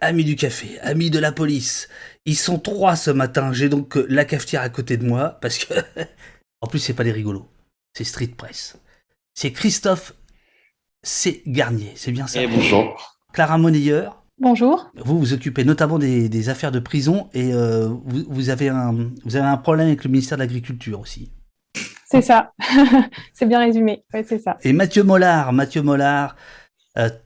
Amis du café, amis de la police, ils sont trois ce matin. J'ai donc la cafetière à côté de moi parce que, en plus, c'est pas des rigolos, c'est Street Press. C'est Christophe C. Garnier, c'est bien ça. Et bonjour. Clara Monnayeur, Bonjour, vous vous occupez notamment des affaires de prison et vous avez un problème avec le ministère de l'Agriculture aussi. c'est ça. C'est bien résumé. Ouais, c'est ça. Et Mathieu Mollard,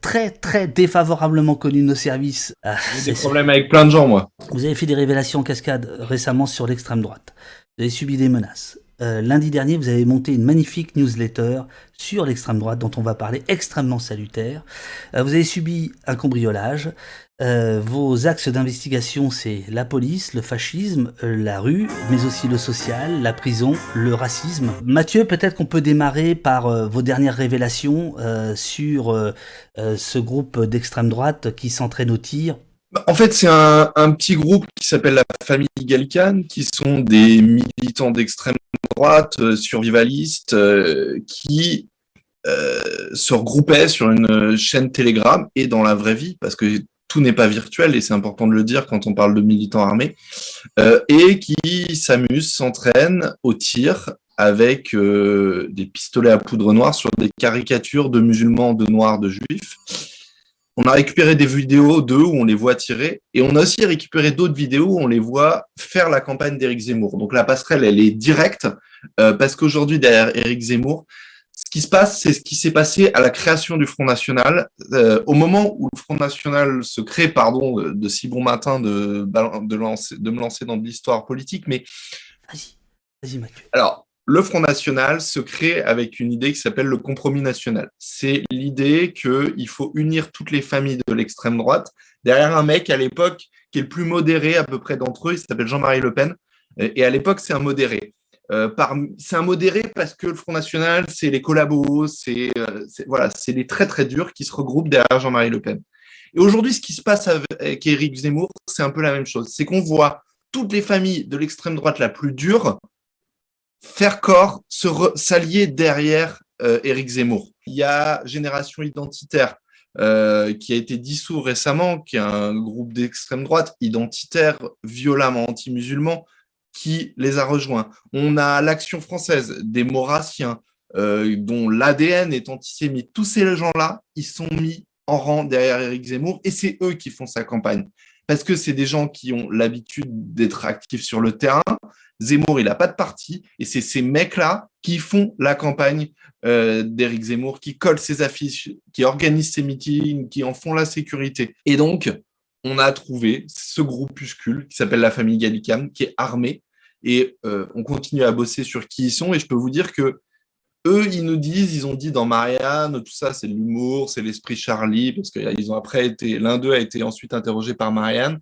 très très défavorablement connu de nos services. J'ai des problèmes avec plein de gens, moi. Vous avez fait des révélations en cascade récemment sur l'extrême droite. Vous avez subi des menaces. Lundi dernier, vous avez monté une magnifique newsletter sur l'extrême droite dont on va parler, extrêmement salutaire. Vous avez subi un cambriolage. Vos axes d'investigation, c'est la police, le fascisme, la rue, mais aussi le social, la prison, le racisme. Mathieu, peut-être qu'on peut démarrer par vos dernières révélations sur ce groupe d'extrême droite qui s'entraîne au tir. En fait, c'est un petit groupe qui s'appelle la famille Gallican, qui sont des militants d'extrême droite, survivalistes, qui se regroupaient sur une chaîne Telegram et dans la vraie vie, parce que tout n'est pas virtuel, et c'est important de le dire quand on parle de militants armés, et qui s'amusent, s'entraînent au tir avec des pistolets à poudre noire sur des caricatures de musulmans, de noirs, de juifs. On a récupéré des vidéos d'eux où on les voit tirer, et on a aussi récupéré d'autres vidéos où on les voit faire la campagne d'Éric Zemmour. Donc la passerelle, elle est directe, parce qu'aujourd'hui, derrière Éric Zemmour, ce qui se passe, c'est ce qui s'est passé à la création du Front National. Au moment où le Front National se crée, pardon, de si bon matin de me lancer dans de l'histoire politique, mais Vas-y, vas-y Mathieu. alors, le Front National se crée avec une idée qui s'appelle le compromis national. C'est l'idée qu'il faut unir toutes les familles de l'extrême droite derrière un mec à l'époque qui est le plus modéré à peu près d'entre eux, il s'appelle Jean-Marie Le Pen, et à l'époque c'est un modéré. C'est un modéré parce que le Front National, c'est les collabos, voilà, c'est les très très durs qui se regroupent derrière Jean-Marie Le Pen. Et aujourd'hui, ce qui se passe avec Éric Zemmour, c'est un peu la même chose. C'est qu'on voit toutes les familles de l'extrême droite la plus dure faire corps, s'allier derrière Éric Zemmour. Il y a Génération Identitaire qui a été dissous récemment, qui est un groupe d'extrême droite identitaire, violemment anti-musulman, qui les a rejoints. On a l'Action française, des Maurassiens, dont l'ADN est antisémite. Tous ces gens-là, ils sont mis en rang derrière Éric Zemmour, et c'est eux qui font sa campagne. Parce que c'est des gens qui ont l'habitude d'être actifs sur le terrain. Zemmour, il n'a pas de parti, et c'est ces mecs-là qui font la campagne d'Éric Zemmour, qui collent ses affiches, qui organisent ses meetings, qui en font la sécurité. Et donc, on a trouvé ce groupuscule qui s'appelle la famille Gallican, qui est armée, et on continue à bosser sur qui ils sont, et je peux vous dire que eux, ils nous disent, ils ont dit dans Marianne, tout ça, c'est de l'humour, c'est l'esprit Charlie, parce qu'ils ont après été, l'un d'eux a été ensuite interrogé par Marianne.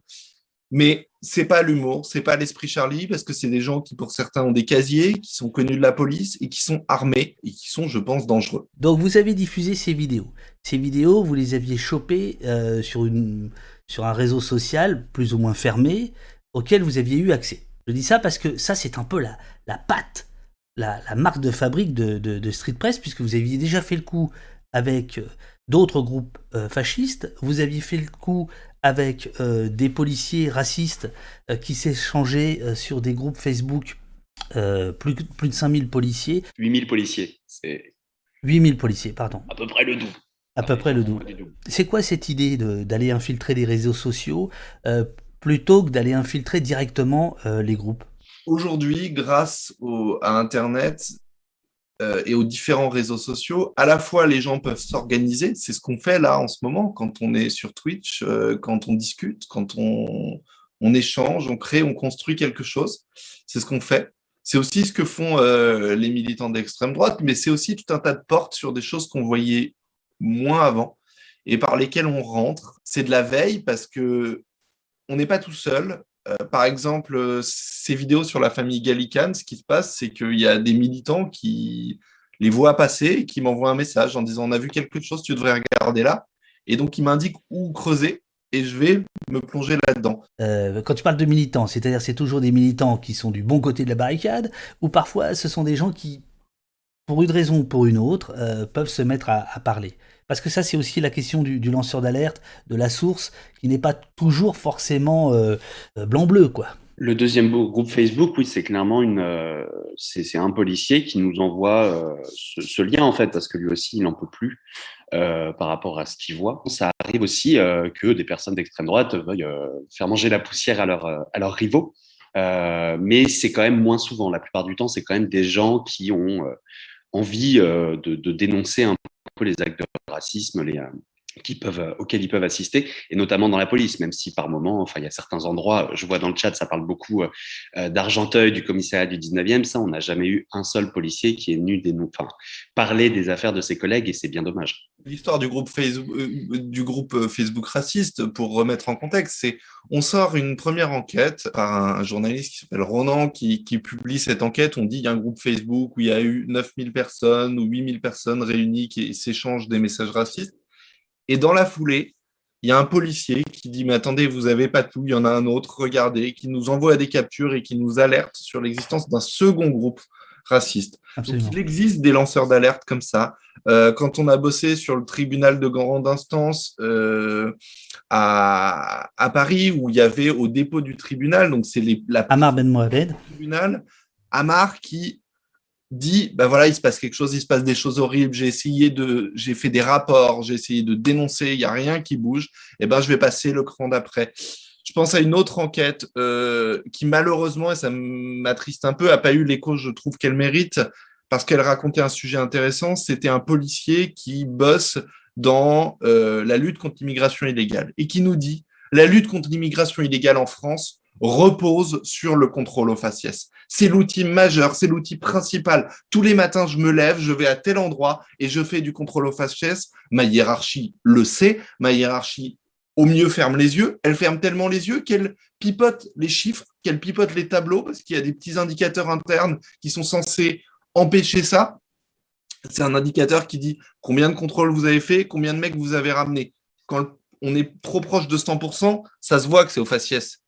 Mais c'est pas l'humour, c'est pas l'esprit Charlie, parce que c'est des gens qui, pour certains, ont des casiers, qui sont connus de la police et qui sont armés et qui sont, je pense, dangereux. Donc vous avez diffusé ces vidéos. Ces vidéos, vous les aviez chopées sur un réseau social plus ou moins fermé auquel vous aviez eu accès. Je dis ça parce que ça, c'est un peu la patte, la marque de fabrique de Street Press, puisque vous aviez déjà fait le coup avec d'autres groupes fascistes, vous aviez fait le coup avec des policiers racistes qui s'échangeaient sur des groupes Facebook, plus de 5000 policiers, 8000 policiers, c'est 8000 policiers, pardon, à peu près le double. à peu près le double. Du double. C'est quoi cette idée d'aller infiltrer les réseaux sociaux plutôt que d'aller infiltrer directement les groupes? Aujourd'hui, grâce à Internet et aux différents réseaux sociaux, à la fois les gens peuvent s'organiser, c'est ce qu'on fait là en ce moment, quand on est sur Twitch, quand on discute, quand on échange, on crée, on construit quelque chose, c'est ce qu'on fait. C'est aussi ce que font les militants d'extrême droite, mais c'est aussi tout un tas de portes sur des choses qu'on voyait moins avant et par lesquelles on rentre. C'est de la veille parce que on n'est pas tout seul. Par exemple, ces vidéos sur la famille Gallican, ce qui se passe, c'est qu'il y a des militants qui les voient passer et qui m'envoient un message en disant « On a vu quelque chose, tu devrais regarder là ». Et donc, ils m'indiquent où creuser et je vais me plonger là-dedans. Quand tu parles de militants, c'est-à-dire c'est toujours des militants qui sont du bon côté de la barricade, ou parfois ce sont des gens qui, pour une raison ou pour une autre, peuvent se mettre à parler. Parce que ça, c'est aussi la question du lanceur d'alerte, de la source, qui n'est pas toujours forcément blanc-bleu, quoi. Le deuxième groupe Facebook, oui, c'est clairement c'est un policier qui nous envoie ce lien en fait, parce que lui aussi, il n'en peut plus par rapport à ce qu'il voit. Ça arrive aussi que des personnes d'extrême droite veuillent faire manger la poussière à leurs rivaux, mais c'est quand même moins souvent. La plupart du temps, c'est quand même des gens qui ont envie de dénoncer un peu les actes de racisme, auxquels ils peuvent assister, et notamment dans la police, même si par moment, enfin, il y a certains endroits, je vois dans le chat, ça parle beaucoup d'Argenteuil, du commissariat du 19e, ça, on n'a jamais eu un seul policier qui est venu parler des affaires de ses collègues, et c'est bien dommage. L'histoire du groupe Facebook raciste, pour remettre en contexte, c'est on sort une première enquête par un journaliste qui s'appelle Ronan qui publie cette enquête. On dit il y a un groupe Facebook où il y a eu 9000 personnes ou 8000 personnes réunies qui s'échangent des messages racistes. Et dans la foulée, il y a un policier qui dit « Mais attendez, vous n'avez pas tout, il y en a un autre, regardez », qui nous envoie des captures et qui nous alerte sur l'existence d'un second groupe raciste. Absolument. Donc, il existe des lanceurs d'alerte comme ça. Quand on a bossé sur le tribunal de grande instance à Paris, où il y avait au dépôt du tribunal, donc c'est Ammar Ben Mohamed, tribunal, Ammar qui dit, ben voilà, il se passe quelque chose, il se passe des choses horribles, j'ai fait des rapports, j'ai essayé de dénoncer, il n'y a rien qui bouge, et ben je vais passer le cran d'après. Je pense à une autre enquête qui malheureusement, et ça m'attriste un peu, n'a pas eu l'écho, je trouve qu'elle mérite, parce qu'elle racontait un sujet intéressant. C'était un policier qui bosse dans la lutte contre l'immigration illégale et qui nous dit, la lutte contre l'immigration illégale en France repose sur le contrôle au faciès. C'est l'outil majeur, c'est l'outil principal. Tous les matins, je me lève, je vais à tel endroit et je fais du contrôle au faciès. Ma hiérarchie le sait, ma hiérarchie au mieux ferme les yeux. Elle ferme tellement les yeux qu'elle pipote les chiffres, qu'elle pipote les tableaux, parce qu'il y a des petits indicateurs internes qui sont censés empêcher ça. C'est un indicateur qui dit combien de contrôles vous avez fait, combien de mecs vous avez ramenés. Quand on est trop proche de 100%, ça se voit que c'est au faciès.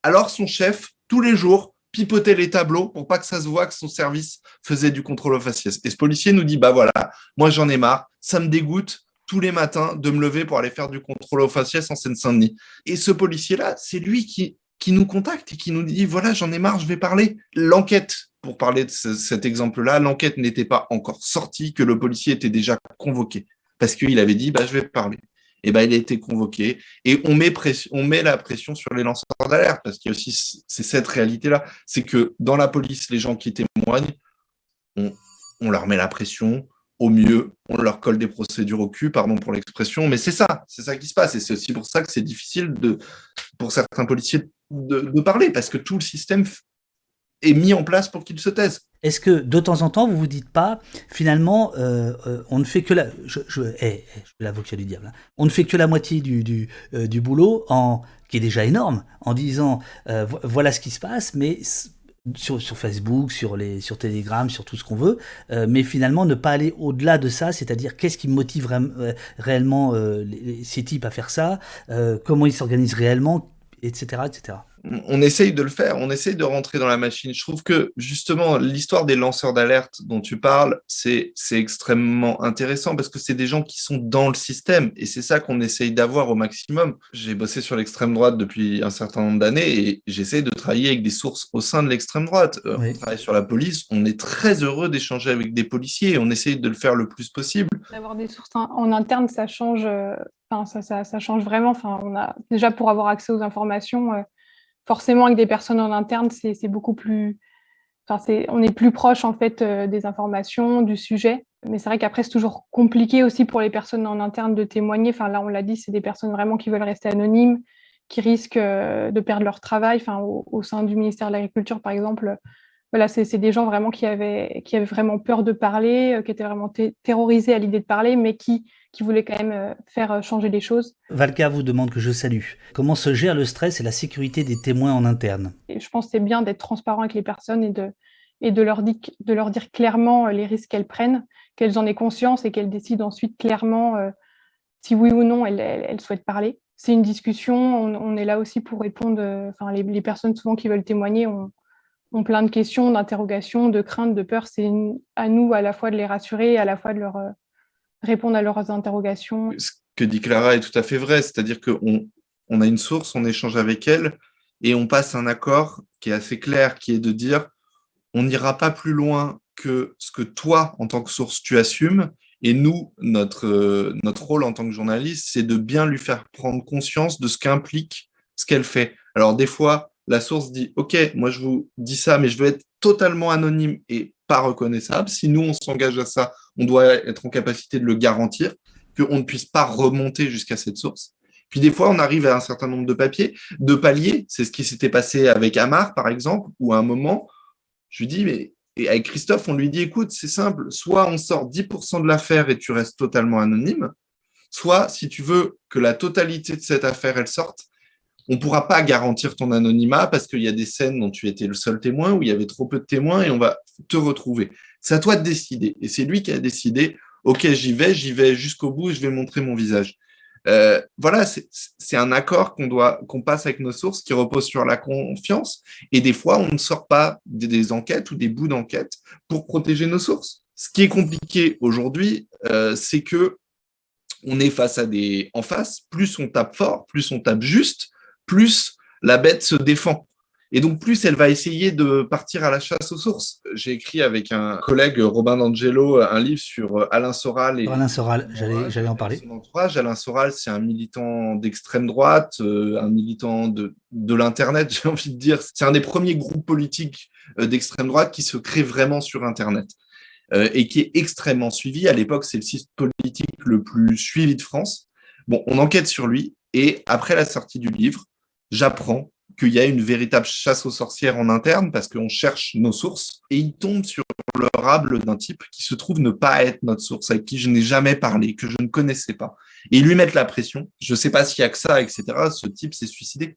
Alors son chef, tous les jours, pipotait les tableaux pour pas que ça se voit que son service faisait du contrôle au faciès. Et ce policier nous dit, bah voilà, moi j'en ai marre, ça me dégoûte tous les matins de me lever pour aller faire du contrôle au faciès en Seine-Saint-Denis. Et ce policier-là, c'est lui qui nous contacte et qui nous dit, voilà, j'en ai marre, je vais parler. L'enquête, pour parler de cet exemple-là, l'enquête n'était pas encore sortie, que le policier était déjà convoqué parce qu'il avait dit, bah je vais parler. Et ben, il a été convoqué. Et on met la pression sur les lanceurs d'alerte, parce qu'il y a aussi cette réalité-là. C'est que dans la police, les gens qui témoignent, on leur met la pression. Au mieux, on leur colle des procédures au cul, pardon pour l'expression, mais c'est ça qui se passe. Et c'est aussi pour ça que c'est difficile pour certains policiers de parler, parce que tout le système est mis en place pour qu'ils se taisent. Est-ce que de temps en temps, vous vous dites pas, finalement, on ne fait que je suis l'avocat du diable, hein. On ne fait que la moitié du boulot, qui est déjà énorme, en disant, voilà ce qui se passe, mais sur Facebook, sur Telegram, sur tout ce qu'on veut, mais finalement ne pas aller au-delà de ça, c'est-à-dire qu'est-ce qui motive réellement ces types à faire ça, comment ils s'organisent réellement, etc., etc. On essaye de le faire, on essaye de rentrer dans la machine. Je trouve que justement, l'histoire des lanceurs d'alerte dont tu parles, c'est extrêmement intéressant parce que c'est des gens qui sont dans le système et c'est ça qu'on essaye d'avoir au maximum. J'ai bossé sur l'extrême droite depuis un certain nombre d'années et j'essaie de travailler avec des sources au sein de l'extrême droite. Oui. On travaille sur la police, on est très heureux d'échanger avec des policiers et on essaye de le faire le plus possible. D'avoir des sources en interne, ça change, ça change vraiment. On a, déjà, pour avoir accès aux informations, forcément, avec des personnes en interne, c'est beaucoup plus... on est plus proche, en fait, des informations, du sujet. Mais c'est vrai qu'après, c'est toujours compliqué aussi pour les personnes en interne de témoigner. Là, on l'a dit, c'est des personnes vraiment qui veulent rester anonymes, qui risquent de perdre leur travail. Au sein du ministère de l'Agriculture, par exemple, voilà, c'est des gens vraiment qui avaient vraiment peur de parler, qui étaient vraiment terrorisés à l'idée de parler, mais qui voulaient quand même faire changer les choses. Valka vous demande que je salue. Comment se gère le stress et la sécurité des témoins en interne ? Et je pense que c'est bien d'être transparent avec les personnes et de leur dire clairement les risques qu'elles prennent, qu'elles en aient conscience et qu'elles décident ensuite clairement si oui ou non elles souhaitent parler. C'est une discussion, on est là aussi pour répondre. Les personnes souvent qui veulent témoigner ont plein de questions, d'interrogations, de craintes, de peurs. C'est à nous à la fois de les rassurer et à la fois de répondre à leurs interrogations. Ce que dit Clara est tout à fait vrai, c'est-à-dire qu'on a une source, on échange avec elle et on passe un accord qui est assez clair, qui est de dire on n'ira pas plus loin que ce que toi, en tant que source, tu assumes. Et nous, notre rôle en tant que journaliste, c'est de bien lui faire prendre conscience de ce qu'implique ce qu'elle fait. Alors, des fois, la source dit « Ok, moi, je vous dis ça, mais je veux être totalement anonyme et pas reconnaissable. Si nous, on s'engage à ça, on doit être en capacité de le garantir, qu'on ne puisse pas remonter jusqu'à cette source. » Puis des fois, on arrive à un certain nombre de paliers. C'est ce qui s'était passé avec Amar, par exemple, où à un moment, je lui dis, mais et avec Christophe, on lui dit, écoute, c'est simple, soit on sort 10% de l'affaire et tu restes totalement anonyme, soit si tu veux que la totalité de cette affaire, elle sorte, on ne pourra pas garantir ton anonymat parce qu'il y a des scènes dont tu étais le seul témoin, où il y avait trop peu de témoins et on va te retrouver. C'est à toi de décider. Et c'est lui qui a décidé, ok, j'y vais jusqu'au bout et je vais montrer mon visage. Voilà, c'est un accord qu'on passe avec nos sources qui repose sur la confiance. Et des fois, on ne sort pas des enquêtes ou des bouts d'enquête pour protéger nos sources. Ce qui est compliqué aujourd'hui, c'est que on est en face, plus on tape fort, plus on tape juste, plus la bête se défend. Et donc, plus elle va essayer de partir à la chasse aux sources. J'ai écrit avec un collègue, Robin D'Angelo, un livre sur Alain Soral. Alain Soral, j'allais en parler. Son entourage. Alain Soral, c'est un militant d'extrême droite, un militant de l'Internet, j'ai envie de dire. C'est un des premiers groupes politiques d'extrême droite qui se crée vraiment sur Internet et qui est extrêmement suivi. À l'époque, c'est le site politique le plus suivi de France. Bon, on enquête sur lui et après la sortie du livre, j'apprends qu'il y a une véritable chasse aux sorcières en interne parce qu'on cherche nos sources et il tombe sur le rable d'un type qui se trouve ne pas être notre source, avec qui je n'ai jamais parlé, que je ne connaissais pas. Et ils lui mettent la pression. Je ne sais pas s'il y a que ça, etc. Ce type s'est suicidé.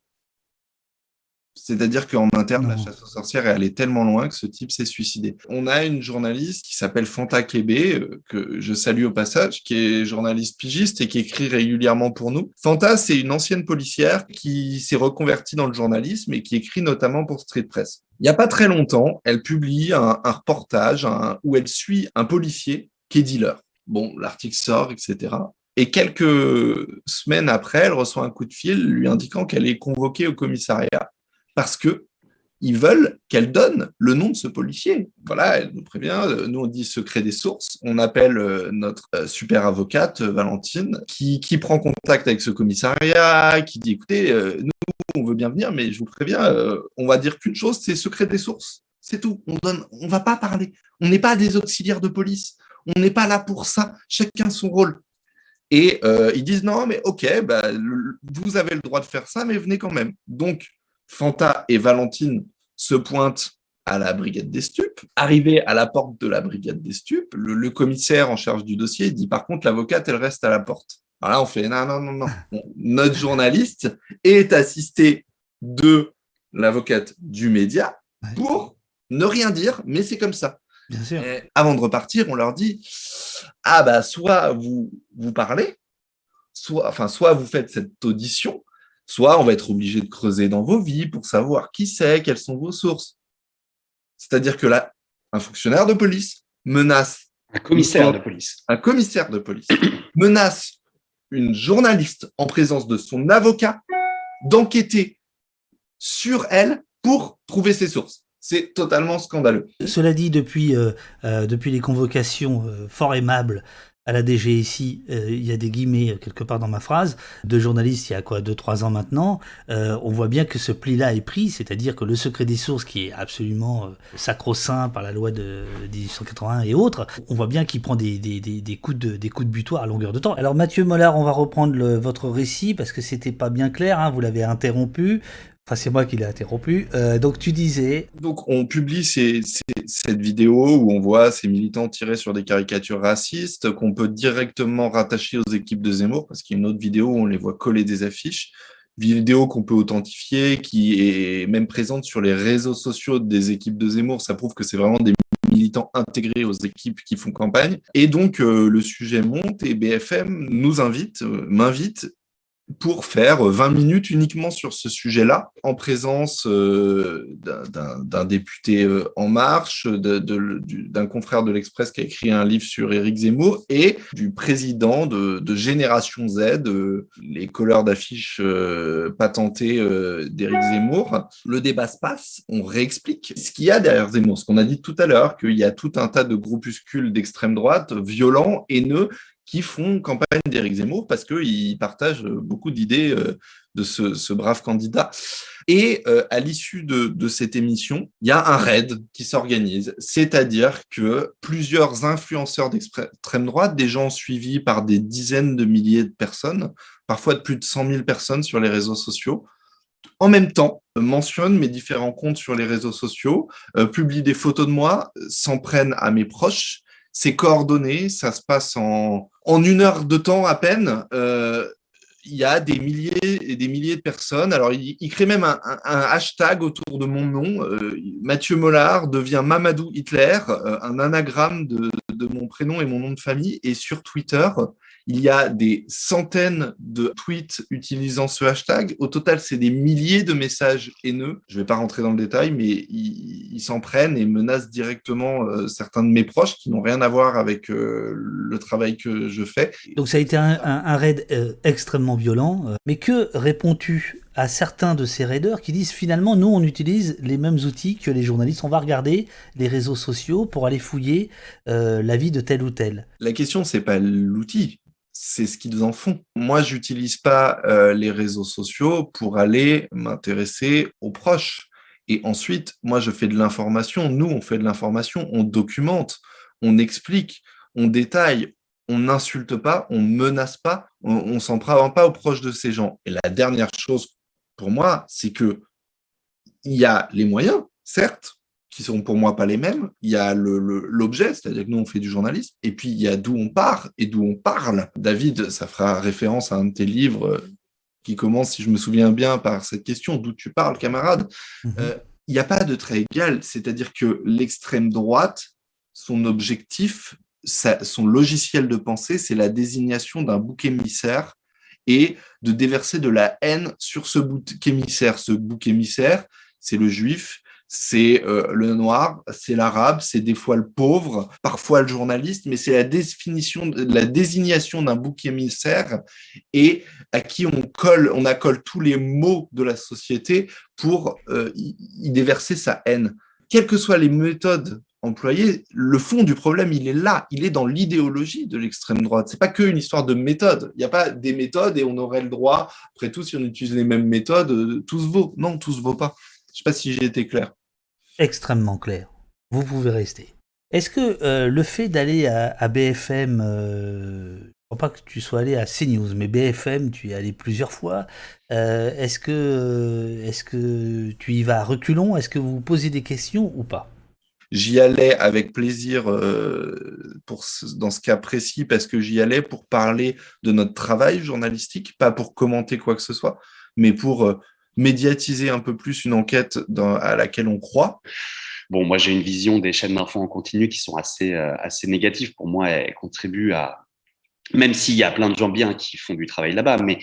C'est-à-dire qu'en interne, la chasse aux sorcières est allée tellement loin que ce type s'est suicidé. On a une journaliste qui s'appelle Fanta Kébé, que je salue au passage, qui est journaliste pigiste et qui écrit régulièrement pour nous. Fanta, c'est une ancienne policière qui s'est reconvertie dans le journalisme et qui écrit notamment pour Street Press. Il n'y a pas très longtemps, elle publie un reportage où elle suit un policier qui est dealer. Bon, l'article sort, etc. Et quelques semaines après, elle reçoit un coup de fil lui indiquant qu'elle est convoquée au commissariat parce qu'ils veulent qu'elle donne le nom de ce policier. Voilà, elle nous prévient, nous on dit secret des sources, on appelle notre super avocate, Valentine, qui prend contact avec ce commissariat, qui dit, écoutez, nous on veut bien venir, mais je vous préviens, on va dire qu'une chose, c'est secret des sources, c'est tout, on va pas parler, on n'est pas des auxiliaires de police, on n'est pas là pour ça, chacun son rôle. Et ils disent, non, mais ok, vous avez le droit de faire ça, mais venez quand même. Donc, Fanta et Valentine se pointent à la brigade des stupes. Arrivé à la porte de la brigade des stupes, le commissaire en charge du dossier dit par contre l'avocate, elle reste à la porte. Alors là, on fait non. Bon, notre journaliste est assisté de l'avocate du média pour ne rien dire, mais c'est comme ça. Bien sûr. Et avant de repartir, on leur dit soit vous parlez, soit vous faites cette audition, soit on va être obligé de creuser dans vos vies pour savoir qui c'est, quelles sont vos sources. C'est-à-dire que là, un fonctionnaire de police menace... Un commissaire de police menace une journaliste en présence de son avocat d'enquêter sur elle pour trouver ses sources. C'est totalement scandaleux. Cela dit, depuis les convocations fort aimables à la DGSI, il y a des guillemets quelque part dans ma phrase, de journalistes il y a 2-3 ans maintenant, on voit bien que ce pli-là est pris, c'est-à-dire que le secret des sources qui est absolument sacro-saint par la loi de 1881 et autres, on voit bien qu'il prend des coups de butoir à longueur de temps. Alors Mathieu Mollard, on va reprendre votre récit parce que c'était pas bien clair, hein, vous l'avez interrompu. Enfin, c'est moi qui l'ai interrompu. Donc, tu disais... Donc, on publie cette vidéo où on voit ces militants tirer sur des caricatures racistes qu'on peut directement rattacher aux équipes de Zemmour, parce qu'il y a une autre vidéo où on les voit coller des affiches. Vidéo qu'on peut authentifier, qui est même présente sur les réseaux sociaux des équipes de Zemmour. Ça prouve que c'est vraiment des militants intégrés aux équipes qui font campagne. Et donc, le sujet monte et BFM m'invite pour faire 20 minutes uniquement sur ce sujet-là, en présence d'un député En Marche, d'un confrère de l'Express qui a écrit un livre sur Éric Zemmour et du président de Génération Z, les colleurs d'affiches patentés d'Éric Zemmour. Le débat se passe, on réexplique ce qu'il y a derrière Zemmour, ce qu'on a dit tout à l'heure, qu'il y a tout un tas de groupuscules d'extrême droite, violents, haineux, qui font campagne d'Éric Zemmour parce qu'ils partagent beaucoup d'idées de ce brave candidat. Et à l'issue de cette émission, il y a un raid qui s'organise, c'est-à-dire que plusieurs influenceurs d'extrême droite, des gens suivis par des dizaines de milliers de personnes, parfois de plus de 100 000 personnes sur les réseaux sociaux, en même temps, mentionnent mes différents comptes sur les réseaux sociaux, publient des photos de moi, s'en prennent à mes proches. C'est coordonné, ça se passe en 1 heure de temps à peine. Il y a des milliers et des milliers de personnes. Alors, il crée même un hashtag autour de mon nom. Mathieu Mollard devient Mamadou Hitler, un anagramme de mon prénom et mon nom de famille. Et sur Twitter, il y a des centaines de tweets utilisant ce hashtag. Au total, c'est des milliers de messages haineux. Je ne vais pas rentrer dans le détail, mais ils s'en prennent et menacent directement certains de mes proches qui n'ont rien à voir avec le travail que je fais. Donc ça a été un raid extrêmement violent. Mais que réponds-tu à certains de ces raiders qui disent finalement, nous, on utilise les mêmes outils que les journalistes. On va regarder les réseaux sociaux pour aller fouiller la vie de tel ou tel. La question, c'est pas l'outil. C'est ce qu'ils en font. Moi, j'utilise pas les réseaux sociaux pour aller m'intéresser aux proches. Et ensuite, moi, je fais de l'information. Nous, on fait de l'information. On documente, on explique, on détaille. On n'insulte pas, on menace pas, on s'en prend pas aux proches de ces gens. Et la dernière chose pour moi, c'est que il y a les moyens, certes, qui sont pour moi pas les mêmes. Il y a l'objet, c'est-à-dire que nous, on fait du journalisme. Et puis, il y a d'où on part et d'où on parle. David, ça fera référence à un de tes livres qui commence, si je me souviens bien, par cette question, d'où tu parles, camarade. Il n'y a pas de trait égal. C'est-à-dire que l'extrême droite, son objectif, son logiciel de pensée, c'est la désignation d'un bouc émissaire et de déverser de la haine sur ce bouc émissaire. Ce bouc émissaire, c'est le juif, c'est le noir, c'est l'arabe, c'est des fois le pauvre, parfois le journaliste, mais c'est la désignation d'un bouc émissaire et à qui on accole tous les maux de la société pour y déverser sa haine. Quelles que soient les méthodes employées, le fond du problème, il est là, il est dans l'idéologie de l'extrême droite. C'est pas qu'une histoire de méthode. Il n'y a pas des méthodes et on aurait le droit, après tout, si on utilise les mêmes méthodes, tout se vaut. Non, tout se vaut pas. Je sais pas si j'ai été clair. Extrêmement clair. Vous pouvez rester. Est-ce que le fait d'aller à BFM, je ne crois pas que tu sois allé à CNews, mais BFM, tu y es allé plusieurs fois. Est-ce que tu y vas à reculons? Est-ce que vous vous posez des questions ou pas? J'y allais avec plaisir dans ce cas précis parce que j'y allais pour parler de notre travail journalistique, pas pour commenter quoi que ce soit, mais pour médiatiser un peu plus une enquête à laquelle on croit. Bon, moi, j'ai une vision des chaînes d'infos en continu qui sont assez négatives. Pour moi, elles contribuent à, même s'il y a plein de gens bien qui font du travail là-bas, mais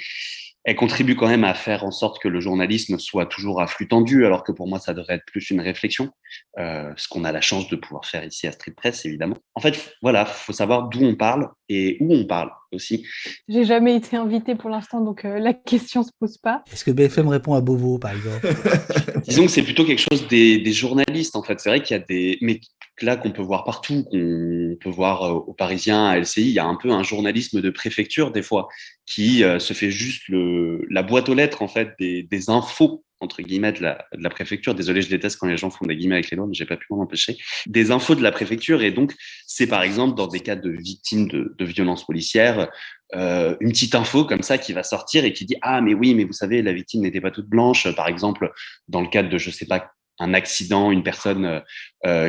elles contribuent quand même à faire en sorte que le journalisme soit toujours à flux tendu, alors que pour moi, ça devrait être plus une réflexion, ce qu'on a la chance de pouvoir faire ici à Street Press, évidemment. En fait, voilà, faut savoir d'où on parle et où on parle aussi. J'ai jamais été invitée pour l'instant, donc la question se pose pas. Est-ce que BFM répond à Beauvau, par exemple? Disons que c'est plutôt quelque chose des journalistes, en fait. C'est vrai qu'il y a des... Mais là, qu'on peut voir partout, qu'on peut voir aux Parisiens, à LCI, il y a un peu un journalisme de préfecture, des fois, qui se fait juste la boîte aux lettres, en fait, des infos, entre guillemets, de la préfecture. Désolé, je déteste quand les gens font des guillemets avec les doigts, mais j'ai pas pu m'en empêcher. Des infos de la préfecture. Et donc, c'est par exemple dans des cas de victimes de violences policières, une petite info comme ça qui va sortir et qui dit « Ah, mais oui, mais vous savez, la victime n'était pas toute blanche. » Par exemple, dans le cadre de, je sais pas, un accident, une personne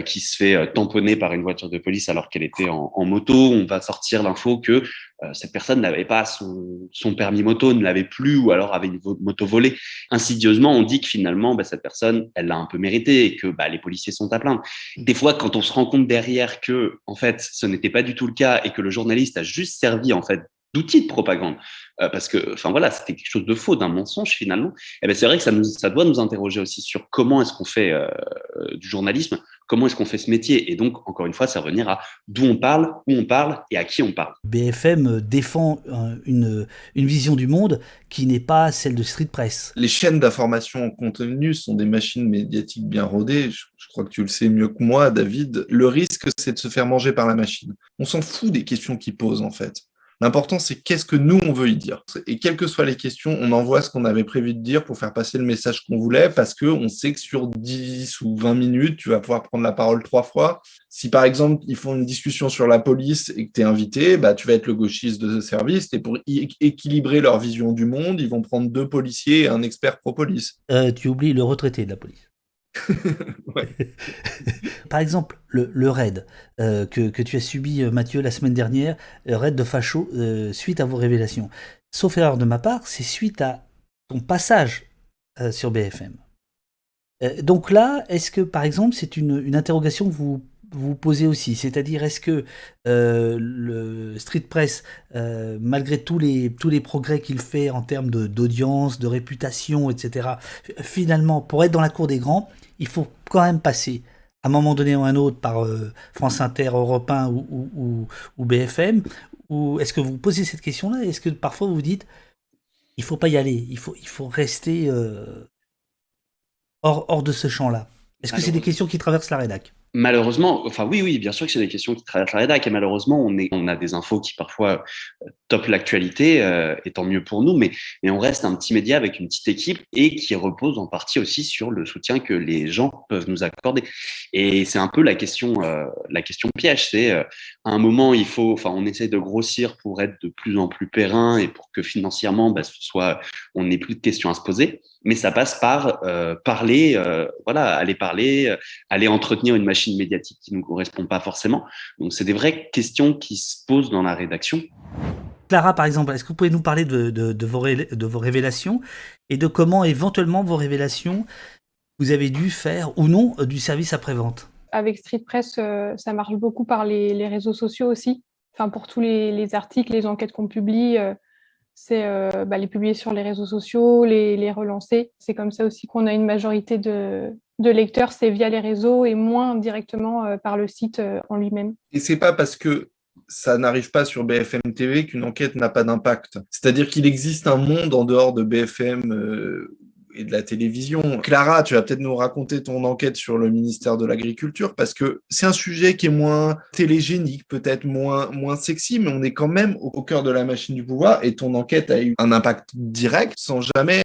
qui se fait tamponner par une voiture de police alors qu'elle était en moto, on va sortir l'info que cette personne n'avait pas son permis moto, ne l'avait plus ou alors avait une moto volée. Insidieusement, on dit que finalement, cette personne, elle l'a un peu mérité et que les policiers sont à plaindre. Des fois, quand on se rend compte derrière que, en fait, ce n'était pas du tout le cas et que le journaliste a juste servi, en fait, d'outils de propagande, parce que, enfin voilà, c'était quelque chose de faux, d'un mensonge finalement. Et ben c'est vrai que ça doit nous interroger aussi sur comment est-ce qu'on fait du journalisme, comment est-ce qu'on fait ce métier. Et donc, encore une fois, ça va revenir à d'où on parle, où on parle et à qui on parle. BFM défend une vision du monde qui n'est pas celle de Street Press. Les chaînes d'information en contenu sont des machines médiatiques bien rodées. Je crois que tu le sais mieux que moi, David. Le risque, c'est de se faire manger par la machine. On s'en fout des questions qu'ils posent, en fait. L'important, c'est qu'est-ce que nous, on veut y dire. Et quelles que soient les questions, on envoie ce qu'on avait prévu de dire pour faire passer le message qu'on voulait, parce qu'on sait que sur 10 ou 20 minutes, tu vas pouvoir prendre la parole 3 fois. Si, par exemple, ils font une discussion sur la police et que tu es invité, bah, tu vas être le gauchiste de ce service. Et pour équilibrer leur vision du monde, ils vont prendre 2 policiers et un expert pro-police. Tu oublies le retraité de la police. Ouais. Par exemple, le raid que tu as subi, Mathieu, la semaine dernière, raid de facho, suite à vos révélations. Sauf erreur de ma part, c'est suite à ton passage sur BFM. Donc là, est-ce que, par exemple, c'est une interrogation que vous posez aussi? C'est-à-dire, est-ce que le Street Press, malgré tous les progrès qu'il fait en termes d'audience, de réputation, etc., finalement, pour être dans la cour des grands, il faut quand même passer, à un moment donné ou à un autre, par France Inter, Europe 1 ou BFM? Ou est-ce que vous posez cette question-là? Est-ce que parfois vous vous dites, il faut pas y aller, il faut rester hors de ce champ-là? Est-ce que c'est des questions qui traversent la rédac? Malheureusement, enfin oui, bien sûr que c'est des questions qui traversent la rédac, et malheureusement, on a des infos qui parfois topent l'actualité, et tant mieux pour nous, mais on reste un petit média avec une petite équipe et qui repose en partie aussi sur le soutien que les gens peuvent nous accorder. Et c'est un peu la question piège, c'est à un moment, on essaie de grossir pour être de plus en plus périn et pour que financièrement, on n'ait plus de questions à se poser, mais ça passe par parler, aller parler, aller entretenir une machine médiatique qui ne nous correspond pas forcément. Donc, c'est des vraies questions qui se posent dans la rédaction. Clara, par exemple, est-ce que vous pouvez nous parler de vos révélations et de comment éventuellement vos révélations, vous avez dû faire ou non du service après-vente? Avec Street Press, ça marche beaucoup par les réseaux sociaux aussi. Enfin, pour tous les articles, les enquêtes qu'on publie, c'est les publier sur les réseaux sociaux, les relancer. C'est comme ça aussi qu'on a une majorité de lecteurs, c'est via les réseaux et moins directement par le site en lui-même. Et c'est pas parce que ça n'arrive pas sur BFM TV qu'une enquête n'a pas d'impact. C'est-à-dire qu'il existe un monde en dehors de BFM et de la télévision. Clara, tu vas peut-être nous raconter ton enquête sur le ministère de l'Agriculture, parce que c'est un sujet qui est moins télégénique, peut-être moins sexy, mais on est quand même au cœur de la machine du pouvoir, et ton enquête a eu un impact direct sans jamais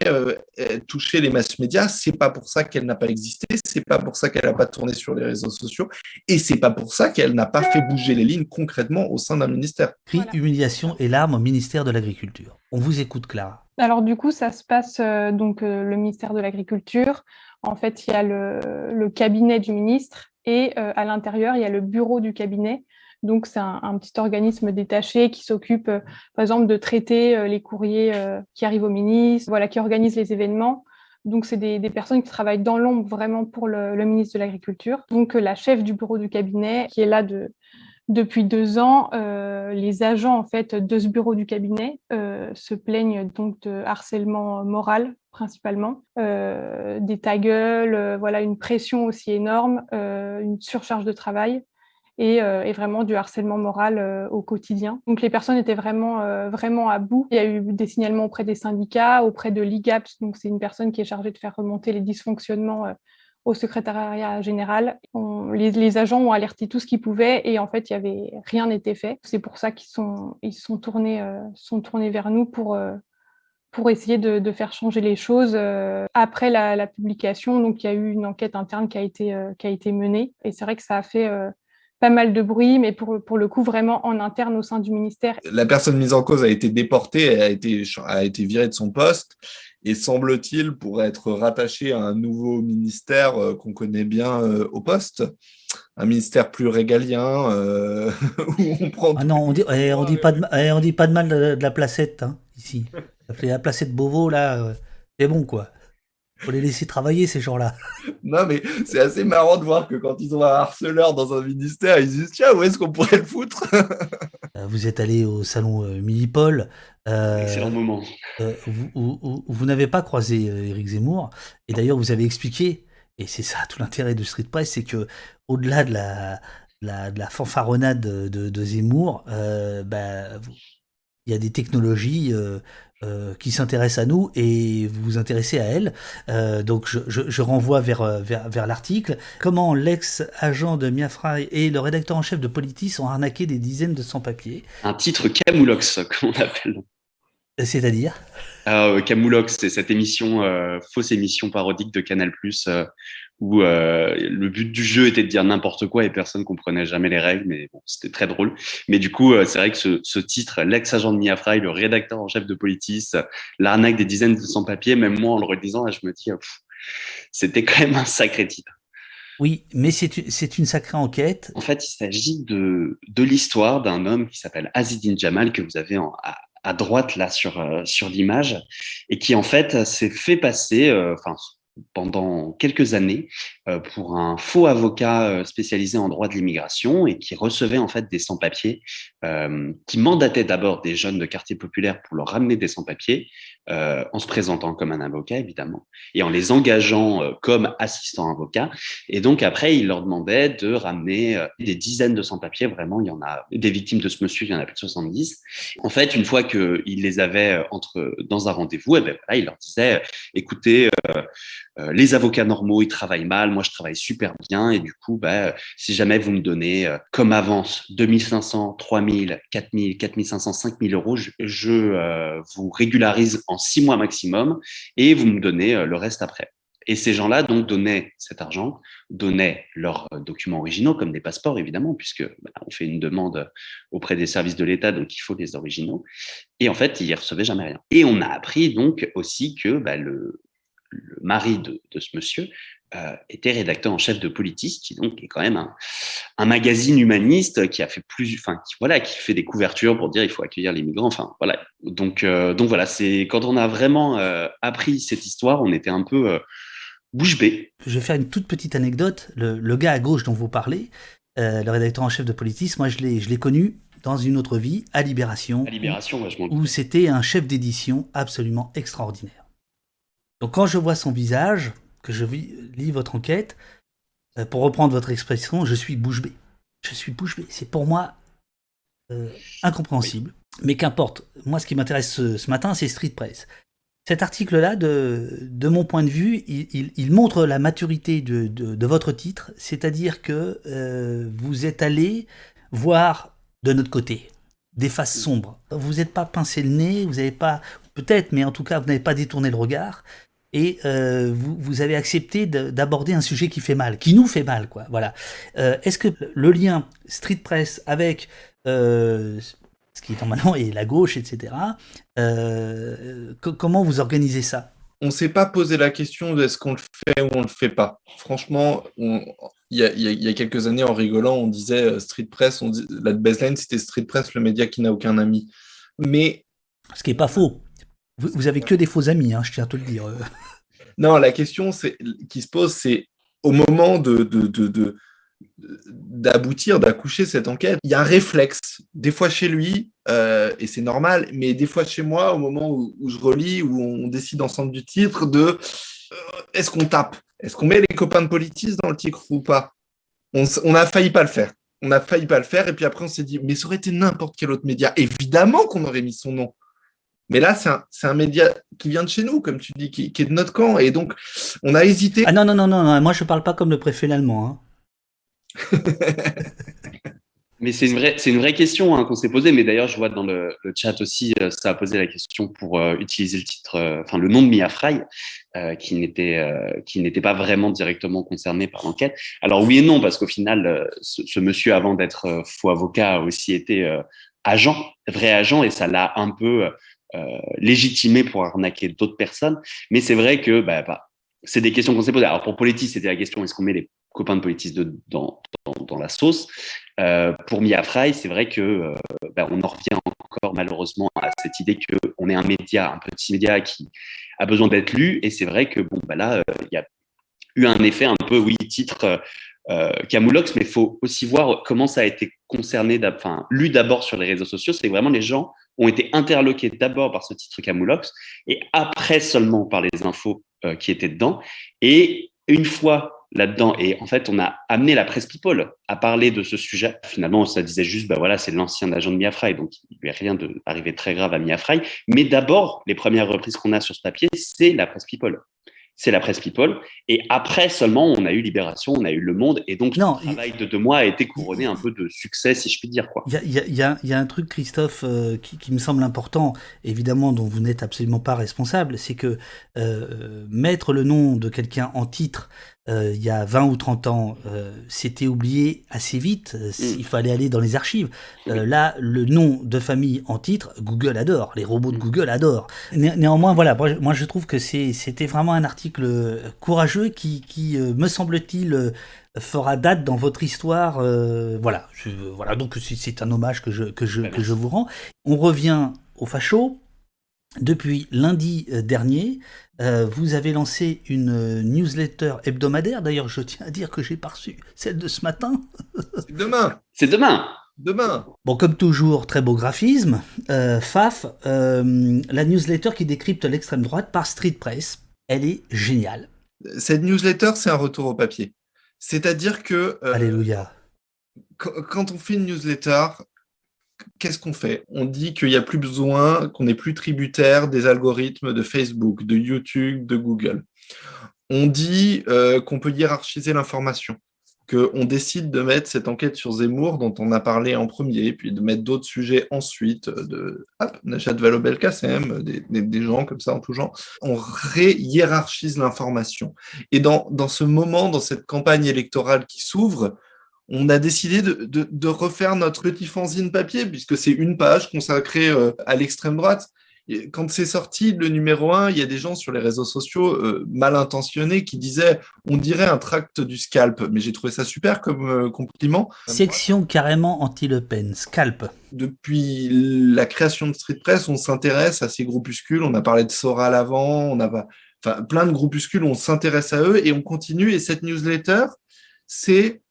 toucher les masses médias. C'est pas pour ça qu'elle n'a pas existé, c'est pas pour ça qu'elle n'a pas tourné sur les réseaux sociaux, et c'est pas pour ça qu'elle n'a pas fait bouger les lignes concrètement au sein d'un ministère. Cri, humiliation et larmes au ministère de l'Agriculture. On vous écoute, Clara. Alors du coup, ça se passe le ministère de l'Agriculture. En fait, il y a le cabinet du ministre et à l'intérieur, il y a le bureau du cabinet. Donc, c'est un petit organisme détaché qui s'occupe, par exemple, de traiter les courriers qui arrivent au ministre, qui organise les événements. Donc, c'est des personnes qui travaillent dans l'ombre vraiment pour le ministre de l'Agriculture. Donc, la chef du bureau du cabinet qui est là depuis 2 ans, les agents en fait de ce bureau du cabinet se plaignent donc de harcèlement moral principalement, des ta gueule, une pression aussi énorme, une surcharge de travail et vraiment du harcèlement moral au quotidien. Donc les personnes étaient vraiment à bout. Il y a eu des signalements auprès des syndicats, auprès de l'IGAPS, donc c'est une personne qui est chargée de faire remonter les dysfonctionnements au secrétariat général. Les agents ont alerté tout ce qu'ils pouvaient et en fait, rien n'était fait. C'est pour ça qu'ils sont tournés vers nous pour essayer de faire changer les choses. Après la publication, donc il y a eu une enquête interne qui a été menée et c'est vrai que ça a fait pas mal de bruit, mais pour le coup, vraiment en interne au sein du ministère. La personne mise en cause a été déportée, a été virée de son poste, et semble-t-il pour être rattachée à un nouveau ministère qu'on connaît bien au poste, un ministère plus régalien, où on prend... Ah non, on dit pas de mal de la placette, hein, ici. La placette Beauvau, là, c'est bon, quoi. Faut les laisser travailler, ces gens-là. Non, mais c'est assez marrant de voir que quand ils ont un harceleur dans un ministère, ils disent tiens, où est-ce qu'on pourrait le foutre? Vous êtes allé au salon Millipol. Excellent moment. Vous n'avez pas croisé Éric Zemmour. Et d'ailleurs, vous avez expliqué, et c'est ça tout l'intérêt de Street Press, c'est que au-delà de la fanfaronnade de Zemmour, il y a des technologies qui s'intéressent à nous et vous vous intéressez à elles. Donc je renvoie vers l'article. Comment l'ex-agent de Mia Fry et le rédacteur en chef de Politis ont arnaqué des dizaines de sans-papiers. Un titre camoulox, comme on appelle. C'est-à-dire Camoulox, c'est cette émission, fausse émission parodique de Canal+, où le but du jeu était de dire n'importe quoi et personne comprenait jamais les règles, mais bon, c'était très drôle. Mais du coup, c'est vrai que ce titre, l'ex-agent de Mia Fry, le rédacteur en chef de Politis, l'arnaque des dizaines de sans-papiers, même moi en le redisant, je me dis, c'était quand même un sacré titre. Oui, mais c'est une sacrée enquête. En fait, il s'agit de l'histoire d'un homme qui s'appelle Azzedine Jamal, que vous avez à droite là sur l'image, et qui en fait s'est fait passer, pendant quelques années, pour un faux avocat spécialisé en droit de l'immigration et qui recevait en fait des sans-papiers, qui mandatait d'abord des jeunes de quartier populaire pour leur ramener des sans-papiers, en se présentant comme un avocat évidemment et en les engageant comme assistants avocats. Et donc après, il leur demandait de ramener des dizaines de sans-papiers. Vraiment, il y en a des victimes de ce monsieur, il y en a plus de 70. En fait, une fois qu'il les avait dans un rendez-vous, et ben voilà, il leur disait écoutez, les avocats normaux, ils travaillent mal, moi je travaille super bien et du coup, si jamais vous me donnez comme avance 2500, 3000, 4000, 4500, 5000 euros, je vous régularise en 6 mois maximum et vous me donnez le reste après. Et ces gens-là donc donnaient cet argent, donnaient leurs documents originaux comme des passeports évidemment, puisque on fait une demande auprès des services de l'État, donc il faut des originaux. Et en fait, ils recevaient jamais rien. Et on a appris donc aussi que le mari de ce monsieur était rédacteur en chef de Politis, qui donc est quand même un magazine humaniste qui a fait qui fait des couvertures pour dire il faut accueillir les migrants. Enfin voilà. Donc voilà, c'est quand on a vraiment appris cette histoire, on était un peu bouche bée. Je vais faire une toute petite anecdote. Le gars à gauche dont vous parlez, le rédacteur en chef de Politis, moi je l'ai connu dans une autre vie, à Libération, où c'était un chef d'édition absolument extraordinaire. Donc quand je vois son visage, que je lis votre enquête, pour reprendre votre expression, je suis bouche bée. Je suis bouche bée. C'est pour moi incompréhensible. Oui. Mais qu'importe. Moi, ce qui m'intéresse ce matin, c'est Street Press. Cet article-là, de mon point de vue, il montre la maturité de votre titre, c'est-à-dire que vous êtes allé voir de notre côté des faces sombres. Vous n'êtes pas pincé le nez, vous n'avez pas, peut-être, mais en tout cas, vous n'avez pas détourné le regard. Et vous avez accepté d'aborder un sujet qui fait mal, qui nous fait mal, quoi. Voilà. Est-ce que le lien Street Press avec ce qui est normalement et la gauche, etc. Comment vous organisez ça? On ne s'est pas posé la question de est-ce qu'on le fait ou on le fait pas. Franchement, il y a quelques années, en rigolant, on disait Street Press, la baseline c'était Street Press, le média qui n'a aucun ami. Mais ce qui n'est pas faux. Vous avez que des faux amis, je tiens à te le dire. Non, la question qui se pose, c'est au moment d'aboutir, d'accoucher cette enquête, il y a un réflexe, des fois chez lui, et c'est normal, mais des fois chez moi, au moment où je relis, où on décide ensemble du titre, est-ce qu'on tape? Est-ce qu'on met les copains de Politis dans le titre ou pas? On a failli pas le faire. Et puis après, on s'est dit, mais ça aurait été n'importe quel autre média. Évidemment qu'on aurait mis son nom. Mais là, c'est un média qui vient de chez nous, comme tu dis, qui est de notre camp. Et donc, on a hésité. Ah non, moi je ne parle pas comme le préfet l'allemand. Mais c'est une vraie question qu'on s'est posée. Mais d'ailleurs, je vois dans le chat aussi, ça a posé la question pour utiliser le titre, le nom de Mia Fry, qui n'était pas vraiment directement concerné par l'enquête. Alors oui et non, parce qu'au final, ce monsieur, avant d'être faux avocat, a aussi été vrai agent, et ça l'a un peu légitimé pour arnaquer d'autres personnes. Mais c'est vrai que c'est des questions qu'on s'est posées. Alors pour Politis, c'était la question, est-ce qu'on met les copains de Politis dans la sauce? Pour Mia Fry, c'est vrai que on en revient encore malheureusement à cette idée qu'on est un petit média qui a besoin d'être lu. Et c'est vrai que là, il y a eu un effet un peu, titre Camoulox, mais il faut aussi voir comment ça a été lu d'abord sur les réseaux sociaux. C'est que vraiment les gens ont été interloqués d'abord par ce titre Camoulox et après seulement par les infos qui étaient dedans. Et une fois là-dedans, et en fait, on a amené la presse People à parler de ce sujet. Finalement, ça disait juste, c'est l'ancien agent de Mia Fry, donc il lui est rien d'arriver très grave à Mia Fry. Mais d'abord, les premières reprises qu'on a sur ce papier, c'est la presse People. C'est la presse People. Et après seulement, on a eu Libération, on a eu Le Monde. Et donc, le travail de 2 mois a été couronné un peu de succès, si je puis dire, quoi. Il y a un truc, Christophe, qui me semble important, évidemment, dont vous n'êtes absolument pas responsable, c'est que mettre le nom de quelqu'un en titre il y a 20 ou 30 ans, c'était oublié assez vite. Il fallait aller dans les archives. Là, le nom de famille en titre, Google adore. Les robots de Google adorent. Néanmoins, voilà, moi je trouve que c'était vraiment un article courageux qui me semble-t-il, fera date dans votre histoire. Voilà, donc c'est un hommage que je vous rends. On revient au facho. Depuis lundi dernier, vous avez lancé une newsletter hebdomadaire. D'ailleurs, je tiens à dire que j'ai pas reçu celle de ce matin. C'est demain. Bon, comme toujours, très beau graphisme. Faf, la newsletter qui décrypte l'extrême droite par Street Press, elle est géniale. Cette newsletter, c'est un retour au papier. C'est-à-dire que Alléluia. Quand on fait une newsletter, qu'est-ce qu'on fait? On dit qu'il n'y a plus besoin, qu'on n'est plus tributaire des algorithmes de Facebook, de YouTube, de Google. On dit qu'on peut hiérarchiser l'information, qu'on décide de mettre cette enquête sur Zemmour, dont on a parlé en premier, puis de mettre d'autres sujets ensuite, Najat Vallaud-Belkacem, des gens comme ça en tout genre. On hiérarchise l'information. Et dans ce moment, dans cette campagne électorale qui s'ouvre, on a décidé de refaire notre petit fanzine papier, puisque c'est une page consacrée à l'extrême droite. Et quand c'est sorti, le numéro 1, il y a des gens sur les réseaux sociaux mal intentionnés qui disaient « on dirait un tract du scalp ». Mais j'ai trouvé ça super comme compliment. Section carrément anti-Le Pen, scalp. Depuis la création de Street Press, on s'intéresse à ces groupuscules. On a parlé de Soral avant, plein de groupuscules, on s'intéresse à eux et on continue. Et cette newsletter, c'est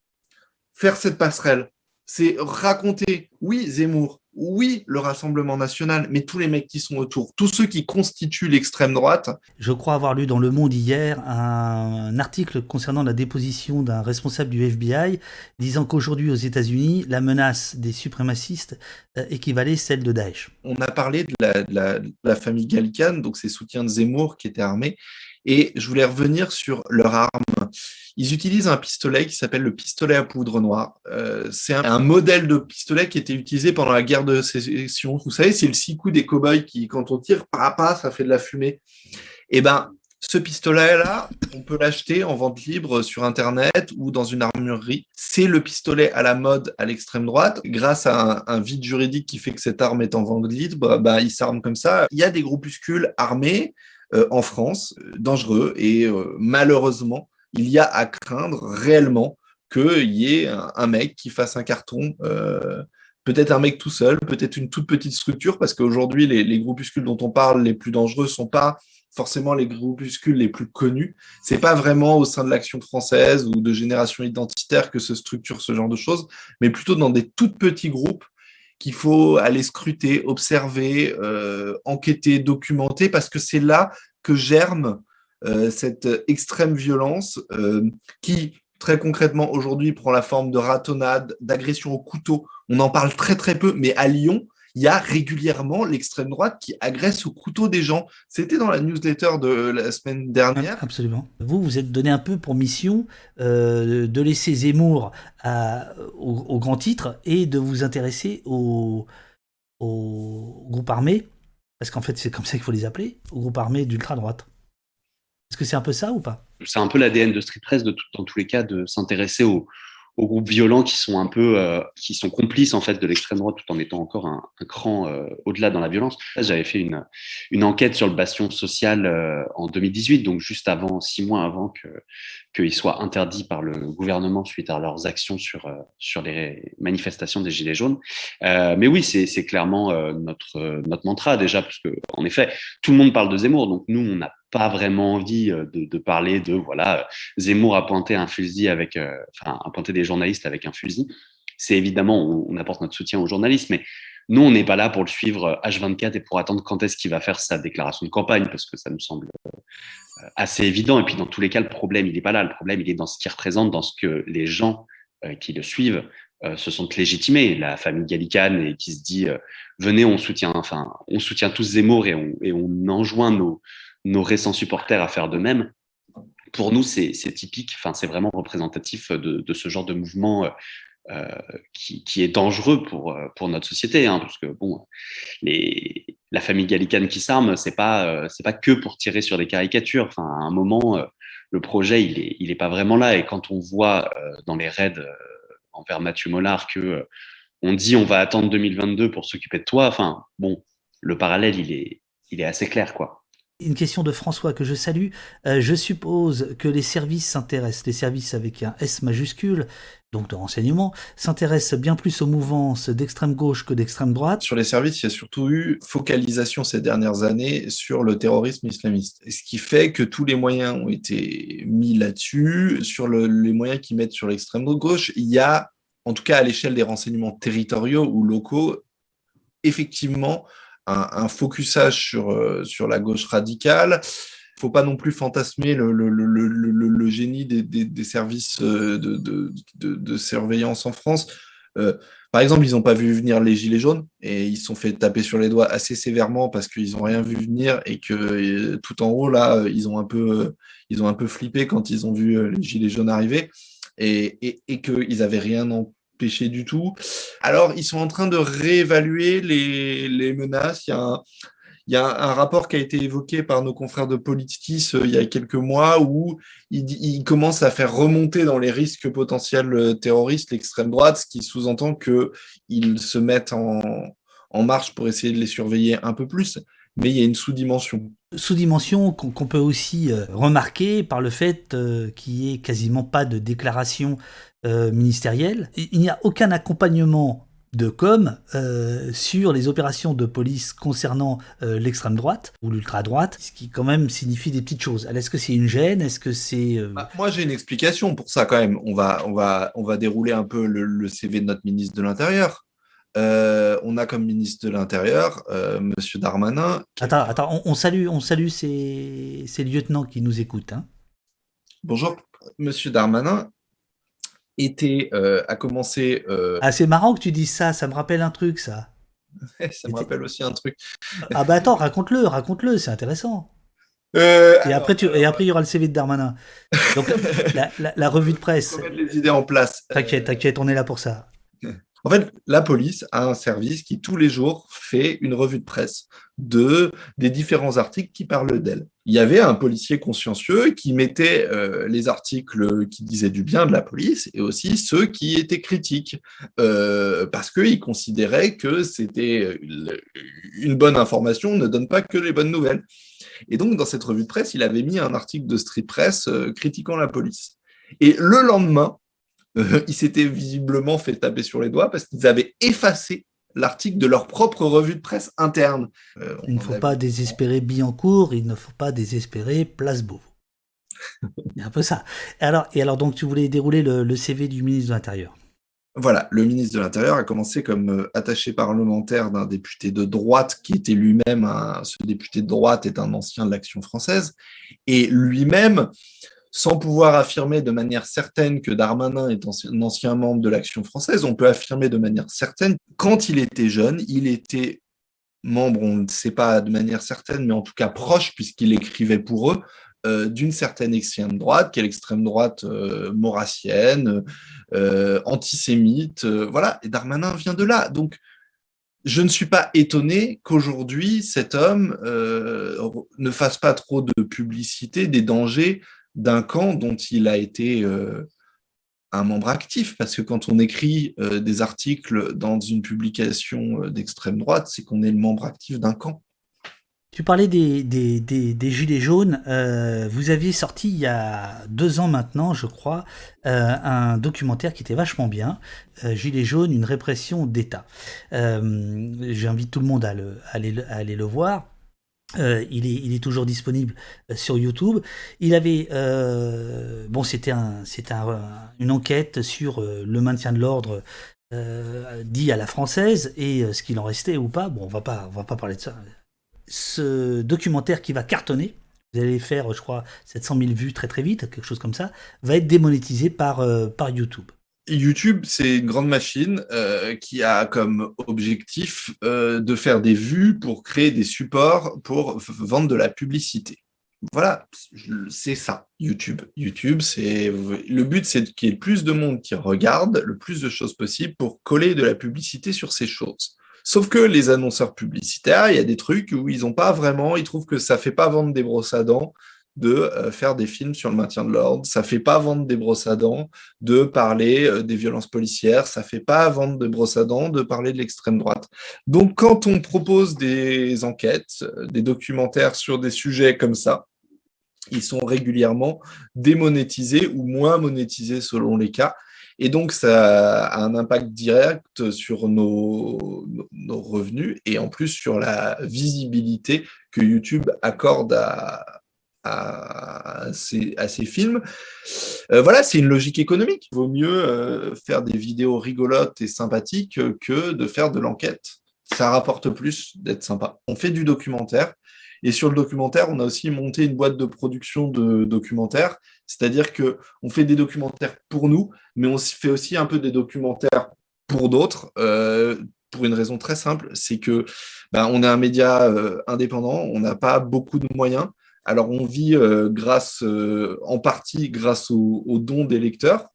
faire cette passerelle, c'est raconter, oui, Zemmour, oui, le Rassemblement national, mais tous les mecs qui sont autour, tous ceux qui constituent l'extrême droite. Je crois avoir lu dans Le Monde hier un article concernant la déposition d'un responsable du FBI disant qu'aujourd'hui aux États-Unis, la menace des suprémacistes équivalait celle de Daesh. On a parlé de la famille Gallican, donc ces soutiens de Zemmour qui étaient armés, et je voulais revenir sur leur arme. Ils utilisent un pistolet qui s'appelle le pistolet à poudre noire. C'est un modèle de pistolet qui était utilisé pendant la guerre de sécession. Vous savez, c'est le 6 coups des cow-boys qui, quand on tire, ça fait de la fumée. Et ce pistolet-là, on peut l'acheter en vente libre sur Internet ou dans une armurerie. C'est le pistolet à la mode à l'extrême droite. Grâce à un vide juridique qui fait que cette arme est en vente libre, ils s'arment comme ça. Il y a des groupuscules armés en France, dangereux, et malheureusement, il y a à craindre réellement qu'il y ait un mec qui fasse un carton, peut-être un mec tout seul, peut-être une toute petite structure, parce qu'aujourd'hui, les groupuscules dont on parle les plus dangereux ne sont pas forcément les groupuscules les plus connus. Ce n'est pas vraiment au sein de l'Action française ou de Génération Identitaire que se structure ce genre de choses, mais plutôt dans des tout petits groupes qu'il faut aller scruter, observer, enquêter, documenter, parce que c'est là que germe cette extrême violence qui, très concrètement, aujourd'hui, prend la forme de ratonnade, d'agression au couteau. On en parle très, très peu, mais à Lyon, il y a régulièrement l'extrême droite qui agresse au couteau des gens. C'était dans la newsletter de la semaine dernière. Absolument. Vous êtes donné un peu pour mission de laisser Zemmour au grand titre et de vous intéresser aux groupes armés, parce qu'en fait, c'est comme ça qu'il faut les appeler, aux groupes armés d'ultra-droite. Est-ce que c'est un peu ça ou pas? C'est un peu l'ADN de Street Press, dans tous les cas, de s'intéresser aux groupes violents qui sont un peu, qui sont complices en fait de l'extrême droite, tout en étant encore un cran au-delà dans la violence. Là, j'avais fait une enquête sur le bastion social en 2018, donc juste avant, 6 mois avant qu'il soit interdit par le gouvernement suite à leurs actions sur les manifestations des Gilets jaunes. Mais oui, c'est clairement notre mantra déjà, parce que en effet, tout le monde parle de Zemmour, donc nous, on n'a pas vraiment envie de parler de voilà, Zemmour a pointé un fusil a pointé des journalistes avec un fusil. C'est évidemment, on apporte notre soutien aux journalistes, mais nous, on n'est pas là pour le suivre H24 et pour attendre quand est-ce qu'il va faire sa déclaration de campagne, parce que ça nous semble assez évident. Et puis, dans tous les cas, le problème, il n'est pas là. Le problème, il est dans ce qu'il représente, dans ce que les gens qui le suivent se sont légitimés. La famille Gallican et qui se dit venez, on soutient tous Zemmour et on enjoint nos récents supporters à faire de même. Pour nous, c'est typique. Enfin, c'est vraiment représentatif de ce genre de mouvement qui est dangereux pour notre société, hein, parce que bon, la famille Gallican qui s'arme, c'est pas que pour tirer sur des caricatures. Enfin, à un moment, le projet, il est pas vraiment là. Et quand on voit dans les raids envers Mathieu Mollard que on dit on va attendre 2022 pour s'occuper de toi. Enfin, bon, le parallèle, il est assez clair, quoi. Une question de François que je salue. Je suppose que les services avec un S majuscule, donc de renseignement, s'intéressent bien plus aux mouvances d'extrême gauche que d'extrême droite. Sur les services, il y a surtout eu focalisation ces dernières années sur le terrorisme islamiste. Ce qui fait que tous les moyens ont été mis là-dessus. Sur les moyens qu'ils mettent sur l'extrême gauche, il y a, en tout cas à l'échelle des renseignements territoriaux ou locaux, effectivement, un focusage sur la gauche radicale. Il ne faut pas non plus fantasmer le génie des services de surveillance en France. Par exemple, ils n'ont pas vu venir les gilets jaunes et ils se sont fait taper sur les doigts assez sévèrement parce qu'ils n'ont rien vu venir et que tout en haut, là, ils ont un peu flippé quand ils ont vu les gilets jaunes arriver et qu'ils n'avaient rien empêché du tout. Alors, ils sont en train de réévaluer les menaces. Il y a un rapport qui a été évoqué par nos confrères de Politis il y a quelques mois où ils commencent à faire remonter dans les risques potentiels terroristes l'extrême droite, ce qui sous-entend qu'ils se mettent en marche pour essayer de les surveiller un peu plus. Mais il y a une sous-dimension. Sous-dimension qu'on peut aussi remarquer par le fait qu'il n'y ait quasiment pas de déclaration ministérielle. Il n'y a aucun accompagnement de com sur les opérations de police concernant l'extrême droite ou l'ultra-droite, ce qui quand même signifie des petites choses. Alors, est-ce que c'est une gêne? Est-ce que c'est... Moi, j'ai une explication pour ça quand même. On va dérouler un peu le CV de notre ministre de l'Intérieur. On a comme ministre de l'Intérieur Monsieur Darmanin. Attends, on salue ces lieutenants qui nous écoutent. Hein. Bonjour, Monsieur Darmanin a commencé... Ah, c'est marrant que tu dises ça me rappelle un truc, ça. Ça me rappelle aussi un truc. Ah bah attends, raconte-le, c'est intéressant. Après, il y aura le CV de Darmanin. Donc, la revue de presse. Il faut mettre les idées en place. T'inquiète, on est là pour ça. En fait, la police a un service qui, tous les jours, fait une revue de presse des différents articles qui parlent d'elle. Il y avait un policier consciencieux qui mettait les articles qui disaient du bien de la police et aussi ceux qui étaient critiques, parce qu'il considérait que c'était une bonne information ne donne pas que les bonnes nouvelles. Et donc, dans cette revue de presse, il avait mis un article de Street Press critiquant la police. Et le lendemain, ils s'étaient visiblement fait taper sur les doigts parce qu'ils avaient effacé l'article de leur propre revue de presse interne. Il ne faut pas désespérer Billancourt, il ne faut pas désespérer Place Beauvau. Il y a un peu ça. Et alors donc, tu voulais dérouler le CV du ministre de l'Intérieur. Voilà, le ministre de l'Intérieur a commencé comme attaché parlementaire d'un député de droite qui était lui-même, ce député de droite est un ancien de l'Action française, et lui-même, sans pouvoir affirmer de manière certaine que Darmanin est un ancien membre de l'Action française, on peut affirmer de manière certaine, quand il était jeune, il était membre, on ne sait pas de manière certaine, mais en tout cas proche, puisqu'il écrivait pour eux, d'une certaine extrême droite, qui est l'extrême droite maurassienne, antisémite, voilà, et Darmanin vient de là. Donc, je ne suis pas étonné qu'aujourd'hui, cet homme ne fasse pas trop de publicité des dangers d'un camp dont il a été un membre actif, parce que quand on écrit des articles dans une publication d'extrême droite, c'est qu'on est le membre actif d'un camp. Tu parlais des Gilets jaunes. Vous aviez sorti il y a 2 ans maintenant, je crois, un documentaire qui était vachement bien. Gilets jaunes, une répression d'État. J'invite tout le monde à aller le voir. Il est toujours disponible sur YouTube. Il avait, c'était une enquête sur le maintien de l'ordre dit à la française et ce qu'il en restait ou pas. Bon, on va pas parler de ça. Ce documentaire qui va cartonner, vous allez faire, je crois, 700 000 vues très très vite, quelque chose comme ça, va être démonétisé par YouTube. YouTube, c'est une grande machine qui a comme objectif de faire des vues pour créer des supports pour vendre de la publicité. Voilà, c'est ça, YouTube. YouTube, le but, c'est qu'il y ait le plus de monde qui regarde, le plus de choses possible pour coller de la publicité sur ces choses. Sauf que les annonceurs publicitaires, il y a des trucs où ils trouvent que ça fait pas vendre des brosses à dents de faire des films sur le maintien de l'ordre, ça fait pas vendre des brosses à dents de parler des violences policières, ça fait pas vendre des brosses à dents de parler de l'extrême droite. Donc quand on propose des enquêtes, des documentaires sur des sujets comme ça, ils sont régulièrement démonétisés ou moins monétisés selon les cas. Et donc, ça a un impact direct sur nos revenus et en plus sur la visibilité que YouTube accorde à ces films. Voilà, c'est une logique économique. Il vaut mieux faire des vidéos rigolotes et sympathiques que de faire de l'enquête. Ça rapporte plus d'être sympa. On fait du documentaire. Et sur le documentaire, on a aussi monté une boîte de production de documentaires, c'est-à-dire qu'on fait des documentaires pour nous, mais on fait aussi un peu des documentaires pour d'autres, pour une raison très simple, c'est que on est un média indépendant, on n'a pas beaucoup de moyens, alors on vit en partie grâce aux dons des lecteurs,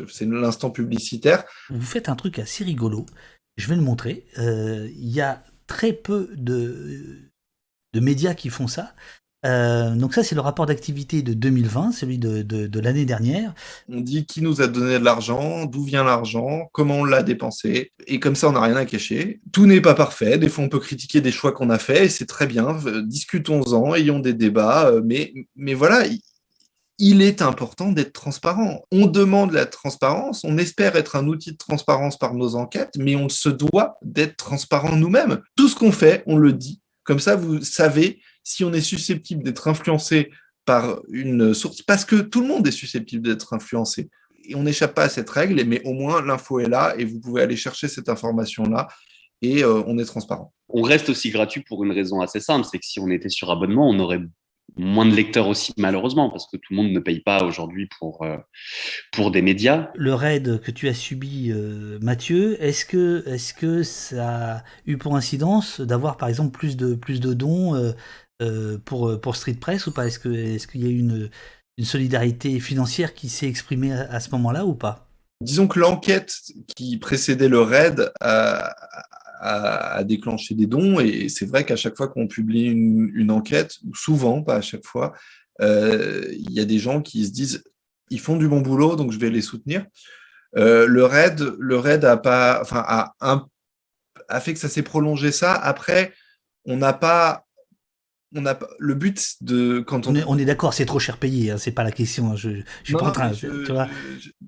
c'est l'instant publicitaire. Vous faites un truc assez rigolo, je vais le montrer, il y a très peu de médias qui font ça. Donc ça, c'est le rapport d'activité de 2020, celui de l'année dernière. On dit qui nous a donné de l'argent, d'où vient l'argent, comment on l'a dépensé, et comme ça, on n'a rien à cacher. Tout n'est pas parfait, des fois on peut critiquer des choix qu'on a faits, et c'est très bien, discutons-en, ayons des débats, mais voilà, il est important d'être transparent. On demande la transparence, on espère être un outil de transparence par nos enquêtes, mais on se doit d'être transparent nous-mêmes. Tout ce qu'on fait, on le dit. Comme ça, vous savez si on est susceptible d'être influencé par une source, parce que tout le monde est susceptible d'être influencé. Et on n'échappe pas à cette règle, mais au moins l'info est là et vous pouvez aller chercher cette information-là et on est transparent. On reste aussi gratuit pour une raison assez simple, c'est que si on était sur abonnement, on aurait moins de lecteurs aussi, malheureusement, parce que tout le monde ne paye pas aujourd'hui pour des médias. Le raid que tu as subi, Mathieu, est-ce que ça a eu pour incidence d'avoir, par exemple, plus de dons pour Street Press ou pas? Est-ce qu'il y a eu une solidarité financière qui s'est exprimée à ce moment-là ou pas? Disons que l'enquête qui précédait le raid a déclenché des dons, et c'est vrai qu'à chaque fois qu'on publie une enquête, ou souvent, pas à chaque fois, il y a des gens qui se disent ils font du bon boulot, donc je vais les soutenir. Le raid a fait que ça s'est prolongé ça. Après, on n'a pas le but de quand on est d'accord, c'est trop cher payé, hein, c'est pas la question. Hein, je suis pas en train, tu vois.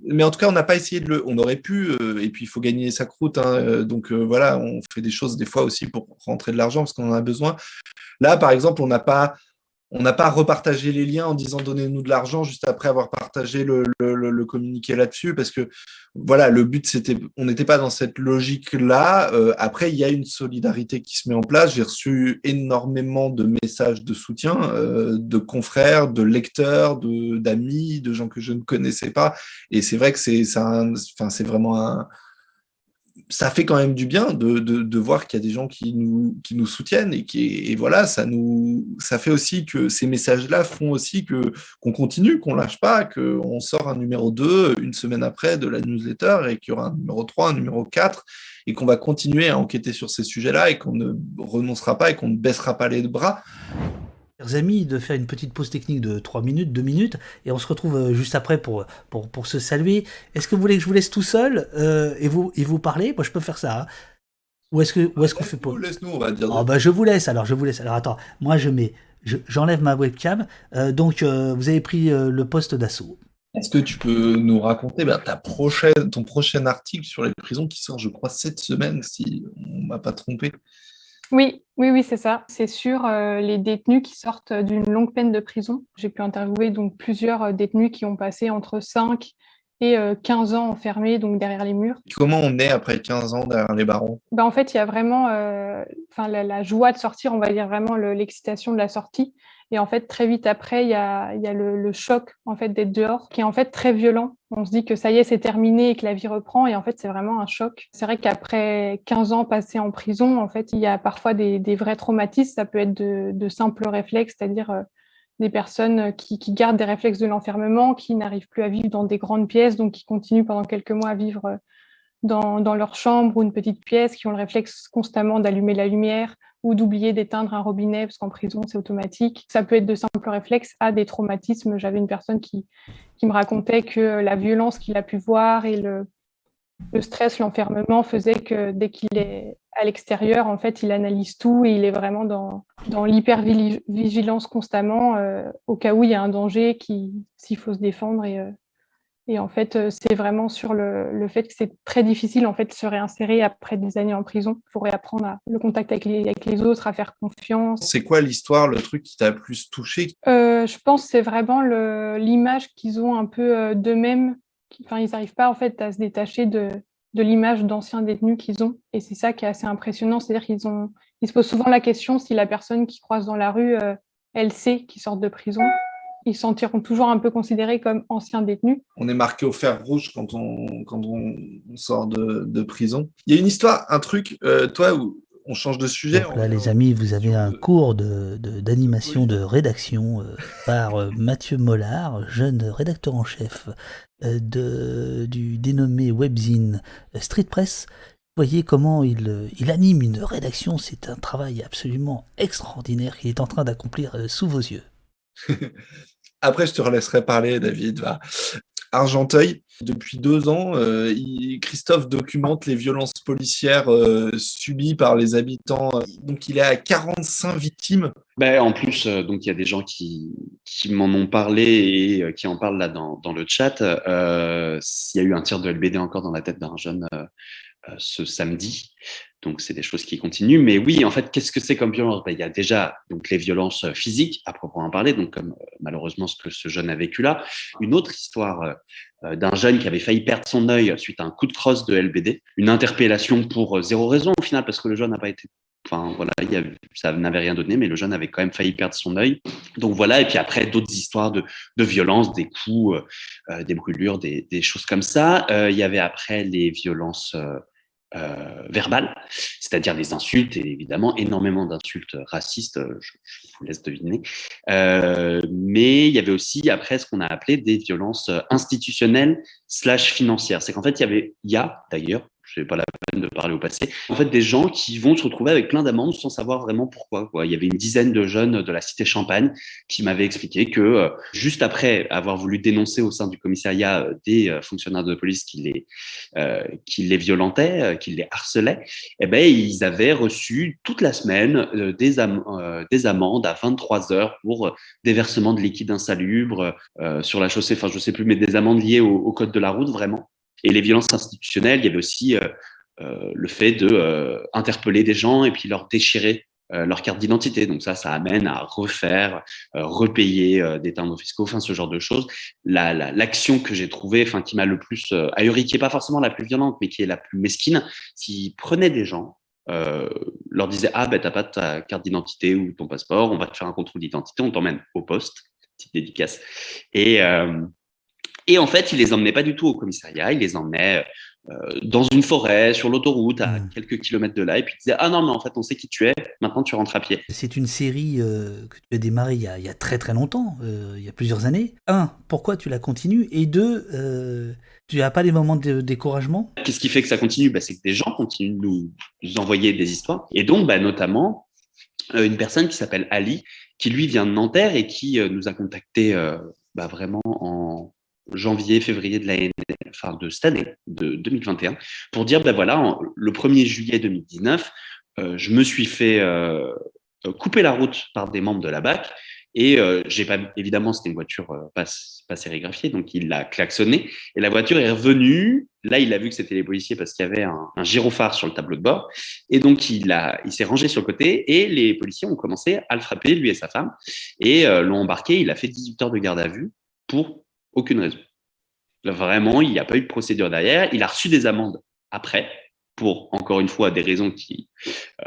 Mais en tout cas, on n'a pas essayé on aurait pu, et puis il faut gagner sa croûte. Hein, donc voilà, on fait des choses des fois aussi pour rentrer de l'argent parce qu'on en a besoin. Là, par exemple, on n'a pas repartagé les liens en disant donnez-nous de l'argent juste après avoir partagé le communiqué là-dessus, parce que voilà, le but on n'était pas dans cette logique-là. Après, il y a une solidarité qui se met en place. J'ai reçu énormément de messages de soutien de confrères, de lecteurs, d'amis, de gens que je ne connaissais pas. Et c'est vrai que c'est vraiment ça fait quand même du bien de voir qu'il y a des gens qui nous soutiennent et voilà, ça fait aussi que ces messages-là font aussi qu'on continue, qu'on lâche pas, qu'on sort un numéro 2 une semaine après de la newsletter et qu'il y aura un numéro 3, un numéro 4 et qu'on va continuer à enquêter sur ces sujets-là et qu'on ne renoncera pas et qu'on ne baissera pas les bras. Chers amis, de faire une petite pause technique de 3 minutes, 2 minutes, et on se retrouve juste après pour se saluer. Est-ce que vous voulez que je vous laisse tout seul et vous parler? Moi, je peux faire ça. Hein. Ou est-ce qu'on fait pas? Laisse-nous, on va dire. Je vous laisse. Alors, attends, moi, j'enlève ma webcam. Donc, vous avez pris le poste d'assaut. Est-ce que tu peux nous raconter ton prochain article sur les prisons qui sort, je crois, cette semaine, si on ne m'a pas trompé? Oui, c'est ça. C'est sur les détenus qui sortent d'une longue peine de prison. J'ai pu interviewer donc plusieurs détenus qui ont passé entre 5 et 15 ans enfermés donc derrière les murs. Comment on est après 15 ans derrière les barreaux? En fait, il y a vraiment la joie de sortir, on va dire vraiment l'excitation de la sortie. Et en fait, très vite après, il y a le choc en fait d'être dehors, qui est en fait très violent. On se dit que ça y est, c'est terminé et que la vie reprend. Et en fait, c'est vraiment un choc. C'est vrai qu'après 15 ans passés en prison, en fait, il y a parfois des vrais traumatismes. Ça peut être de simples réflexes, c'est-à-dire des personnes qui gardent des réflexes de l'enfermement, qui n'arrivent plus à vivre dans des grandes pièces, donc qui continuent pendant quelques mois à vivre dans leur chambre ou une petite pièce, qui ont le réflexe constamment d'allumer la lumière ou d'oublier d'éteindre un robinet, parce qu'en prison, c'est automatique. Ça peut être de simples réflexes à des traumatismes. J'avais une personne qui me racontait que la violence qu'il a pu voir et le stress, l'enfermement faisait que dès qu'il est à l'extérieur, en fait, il analyse tout et il est vraiment dans l'hypervigilance constamment, au cas où il y a un danger, s'il faut se défendre. Et en fait, c'est vraiment sur le fait que c'est très difficile en fait, de se réinsérer après des années en prison. Il faut réapprendre le contact avec les autres, à faire confiance. C'est quoi l'histoire, le truc qui t'a le plus touché? Je pense que c'est vraiment l'image qu'ils ont un peu d'eux-mêmes. Enfin, ils n'arrivent pas en fait, à se détacher de l'image d'anciens détenus qu'ils ont. Et c'est ça qui est assez impressionnant. C'est-à-dire qu'ils se posent souvent la question si la personne qui croise dans la rue, elle sait qu'ils sortent de prison. Ils se sentiront toujours un peu considérés comme anciens détenus. On est marqué au fer rouge quand on sort de prison. Il y a une histoire, un truc, toi, où on change de sujet. Donc là, les amis, vous avez un cours d'animation de rédaction par Mathieu Mollard, jeune rédacteur en chef du dénommé webzine Street Press. Vous voyez comment il anime une rédaction. C'est un travail absolument extraordinaire qu'il est en train d'accomplir sous vos yeux. Après, je te laisserai parler, David. Va. Argenteuil, depuis 2 ans, Christophe documente les violences policières subies par les habitants. Donc, il est à 45 victimes. En plus, donc il y a des gens qui m'en ont parlé et qui en parlent là dans le chat. Il y a eu un tir de LBD encore dans la tête d'un jeune ce samedi. Donc, c'est des choses qui continuent. Mais oui, en fait, qu'est-ce que c'est comme violence? Il y a déjà donc, les violences physiques, à proprement parler, donc comme malheureusement ce que ce jeune a vécu là. Une autre histoire d'un jeune qui avait failli perdre son œil suite à un coup de crosse de LBD. Une interpellation pour zéro raison au final, parce que le jeune n'a pas été... Enfin, voilà, ça n'avait rien donné, mais le jeune avait quand même failli perdre son œil. Donc voilà, et puis après, d'autres histoires de violence, des coups, des brûlures, des choses comme ça. Il y avait après les violences... verbales, c'est-à-dire des insultes, et évidemment énormément d'insultes racistes, je vous laisse deviner. Mais il y avait aussi après ce qu'on a appelé des violences institutionnelles / financières. C'est qu'en fait, il y a d'ailleurs, je n'ai pas la peine de parler au passé, en fait des gens qui vont se retrouver avec plein d'amendes sans savoir vraiment pourquoi. Il y avait une dizaine de jeunes de la cité Champagne qui m'avaient expliqué que juste après avoir voulu dénoncer au sein du commissariat des fonctionnaires de police qui les violentaient, qui les harcelaient, ils avaient reçu toute la semaine des amendes à 23 heures pour déversement de liquide insalubre sur la chaussée, enfin je ne sais plus, mais des amendes liées au code de la route vraiment. Et les violences institutionnelles, il y avait aussi le fait de interpeller des gens et puis leur déchirer leur carte d'identité. Donc ça amène à refaire, repayer des timbres fiscaux, enfin ce genre de choses. L'action que j'ai trouvée, enfin qui m'a le plus ahuri, qui est pas forcément la plus violente, mais qui est la plus mesquine, s'ils prenaient des gens, leur disaient t'as pas ta carte d'identité ou ton passeport, on va te faire un contrôle d'identité, on t'emmène au poste, petite dédicace. Et en fait, il les emmenait pas du tout au commissariat, il les emmenait dans une forêt, sur l'autoroute, à quelques kilomètres de là, et puis il disait non, mais en fait, on sait qui tu es, maintenant tu rentres à pied. C'est une série que tu as démarrée il y a très très longtemps, il y a plusieurs années. 1, pourquoi tu la continues? Et 2, tu n'as pas des moments de découragement? Qu'est-ce qui fait que ça continue? C'est que des gens continuent de nous envoyer des histoires, et donc notamment une personne qui s'appelle Ali, qui lui vient de Nanterre et qui nous a contacté vraiment en janvier, février de cette année, de 2021, pour dire, le 1er juillet 2019, je me suis fait couper la route par des membres de la BAC Et j'ai pas, évidemment, c'était une voiture pas sérigraphiée, donc il l'a klaxonné. Et la voiture est revenue. Là, il a vu que c'était les policiers parce qu'il y avait un gyrophare sur le tableau de bord. Et donc, il s'est rangé sur le côté et les policiers ont commencé à le frapper, lui et sa femme, et l'ont embarqué. Il a fait 18 heures de garde à vue pour aucune raison. Là, vraiment, il n'y a pas eu de procédure derrière. Il a reçu des amendes après, pour, encore une fois, des raisons qui,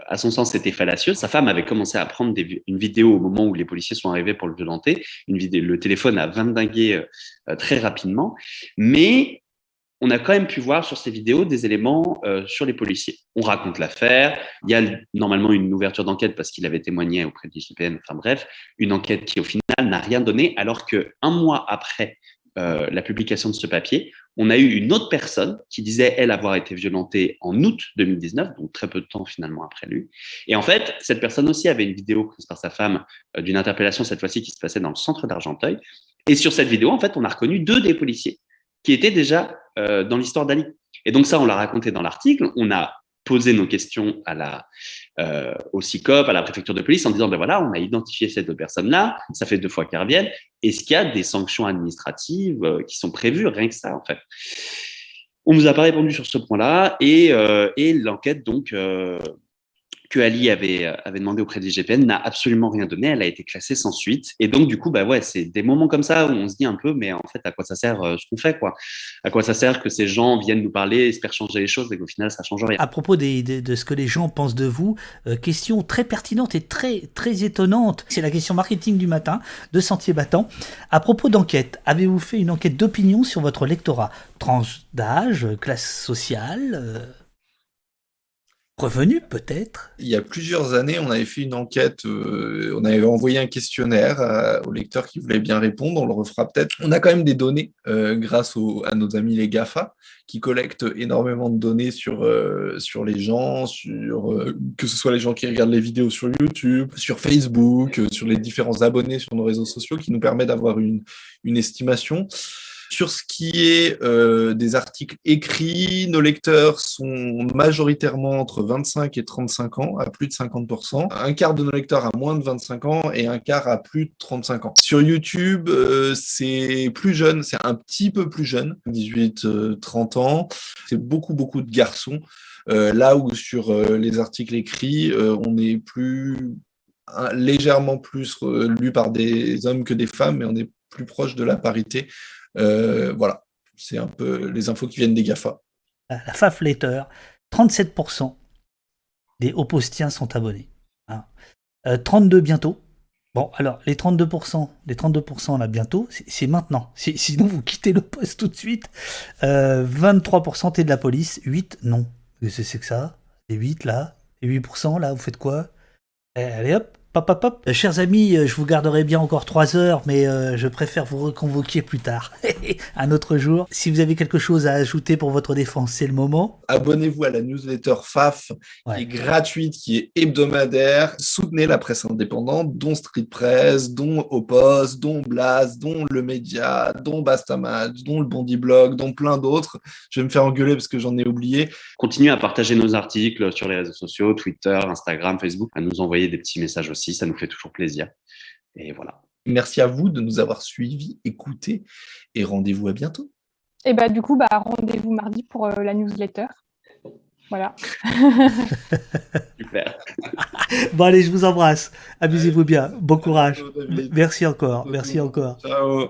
à son sens, étaient fallacieuses. Sa femme avait commencé à prendre une vidéo au moment où les policiers sont arrivés pour le violenter. Le téléphone a vindingué très rapidement. Mais on a quand même pu voir sur ces vidéos des éléments sur les policiers. On raconte l'affaire. Il y a normalement une ouverture d'enquête parce qu'il avait témoigné auprès de l'IGPN. Enfin bref, une enquête qui, au final, n'a rien donné, alors qu'un mois après la publication de ce papier, on a eu une autre personne qui disait, elle, avoir été violentée en août 2019, donc très peu de temps finalement après lui. Et en fait, cette personne aussi avait une vidéo prise par sa femme d'une interpellation, cette fois-ci, qui se passait dans le centre d'Argenteuil. Et sur cette vidéo, en fait, on a reconnu 2 des policiers qui étaient déjà dans l'histoire d'Ali. Et donc ça, on l'a raconté dans l'article. On a posé nos questions au SICOP, à la préfecture de police, en disant, ben voilà, on a identifié ces 2 personnes-là, ça fait 2 fois qu'elles reviennent. Est-ce qu'il y a des sanctions administratives qui sont prévues? Rien que ça, en fait. On ne nous a pas répondu sur ce point-là, et l'enquête, donc, que Ali avait demandé auprès de l'IGPN n'a absolument rien donné. Elle a été classée sans suite. Et donc, du coup, bah ouais, c'est des moments comme ça où on se dit un peu, mais en fait, à quoi ça sert ce qu'on fait, quoi? À quoi ça sert que ces gens viennent nous parler, espèrent changer les choses, et qu'au final, ça change rien. À propos de ce que les gens pensent de vous, question très pertinente et très, très étonnante. C'est la question marketing du matin de Sentier Battant. À propos d'enquête, avez-vous fait une enquête d'opinion sur votre lectorat? Tranche d'âge, classe sociale revenu peut-être? Il y a plusieurs années, on avait fait une enquête, on avait envoyé un questionnaire aux lecteurs qui voulaient bien répondre, on le refera peut-être. On a quand même des données grâce à nos amis les GAFA, qui collectent énormément de données sur les gens, que ce soit les gens qui regardent les vidéos sur YouTube, sur Facebook, sur les différents abonnés sur nos réseaux sociaux, qui nous permet d'avoir une estimation. Sur ce qui est des articles écrits, nos lecteurs sont majoritairement entre 25 et 35 ans, à plus de 50%. Un quart de nos lecteurs a moins de 25 ans et un quart a plus de 35 ans. Sur YouTube, c'est plus jeune, c'est un petit peu plus jeune, 18-30 ans. C'est beaucoup de garçons. Là où sur les articles écrits, on est légèrement plus lu par des hommes que des femmes, mais on est plus proche de la parité. Voilà, c'est un peu les infos qui viennent des GAFA. La Fafletter, 37% des Hauts-Postiens sont abonnés. 32 bientôt. Bon, alors, les 32% là bientôt, c'est maintenant. Sinon, vous quittez le poste tout de suite. 23% t'es de la police, 8 non. Qu'est-ce que c'est que ça? Les 8 là, les 8% là, vous faites quoi? Allez hop. Hop. Chers amis, je vous garderai bien encore 3 heures, mais je préfère vous reconvoquer plus tard, un autre jour. Si vous avez quelque chose à ajouter pour votre défense, c'est le moment. Abonnez-vous à la newsletter FAF, qui est gratuite, qui est hebdomadaire. Soutenez la presse indépendante, dont Street Press, dont Au Poste, dont Blast, dont Le Média, dont Bastamatch, dont le Bondi Blog, dont plein d'autres. Je vais me faire engueuler parce que j'en ai oublié. Continuez à partager nos articles sur les réseaux sociaux, Twitter, Instagram, Facebook, à nous envoyer des petits messages aussi. Ça nous fait toujours plaisir. Et voilà. Merci à vous de nous avoir suivis, écoutés, et rendez-vous à bientôt. Et bah du coup, rendez-vous mardi pour la newsletter. Voilà. Super. Bon allez, je vous embrasse. Amusez-vous bien. Bon courage. Merci encore. Ciao.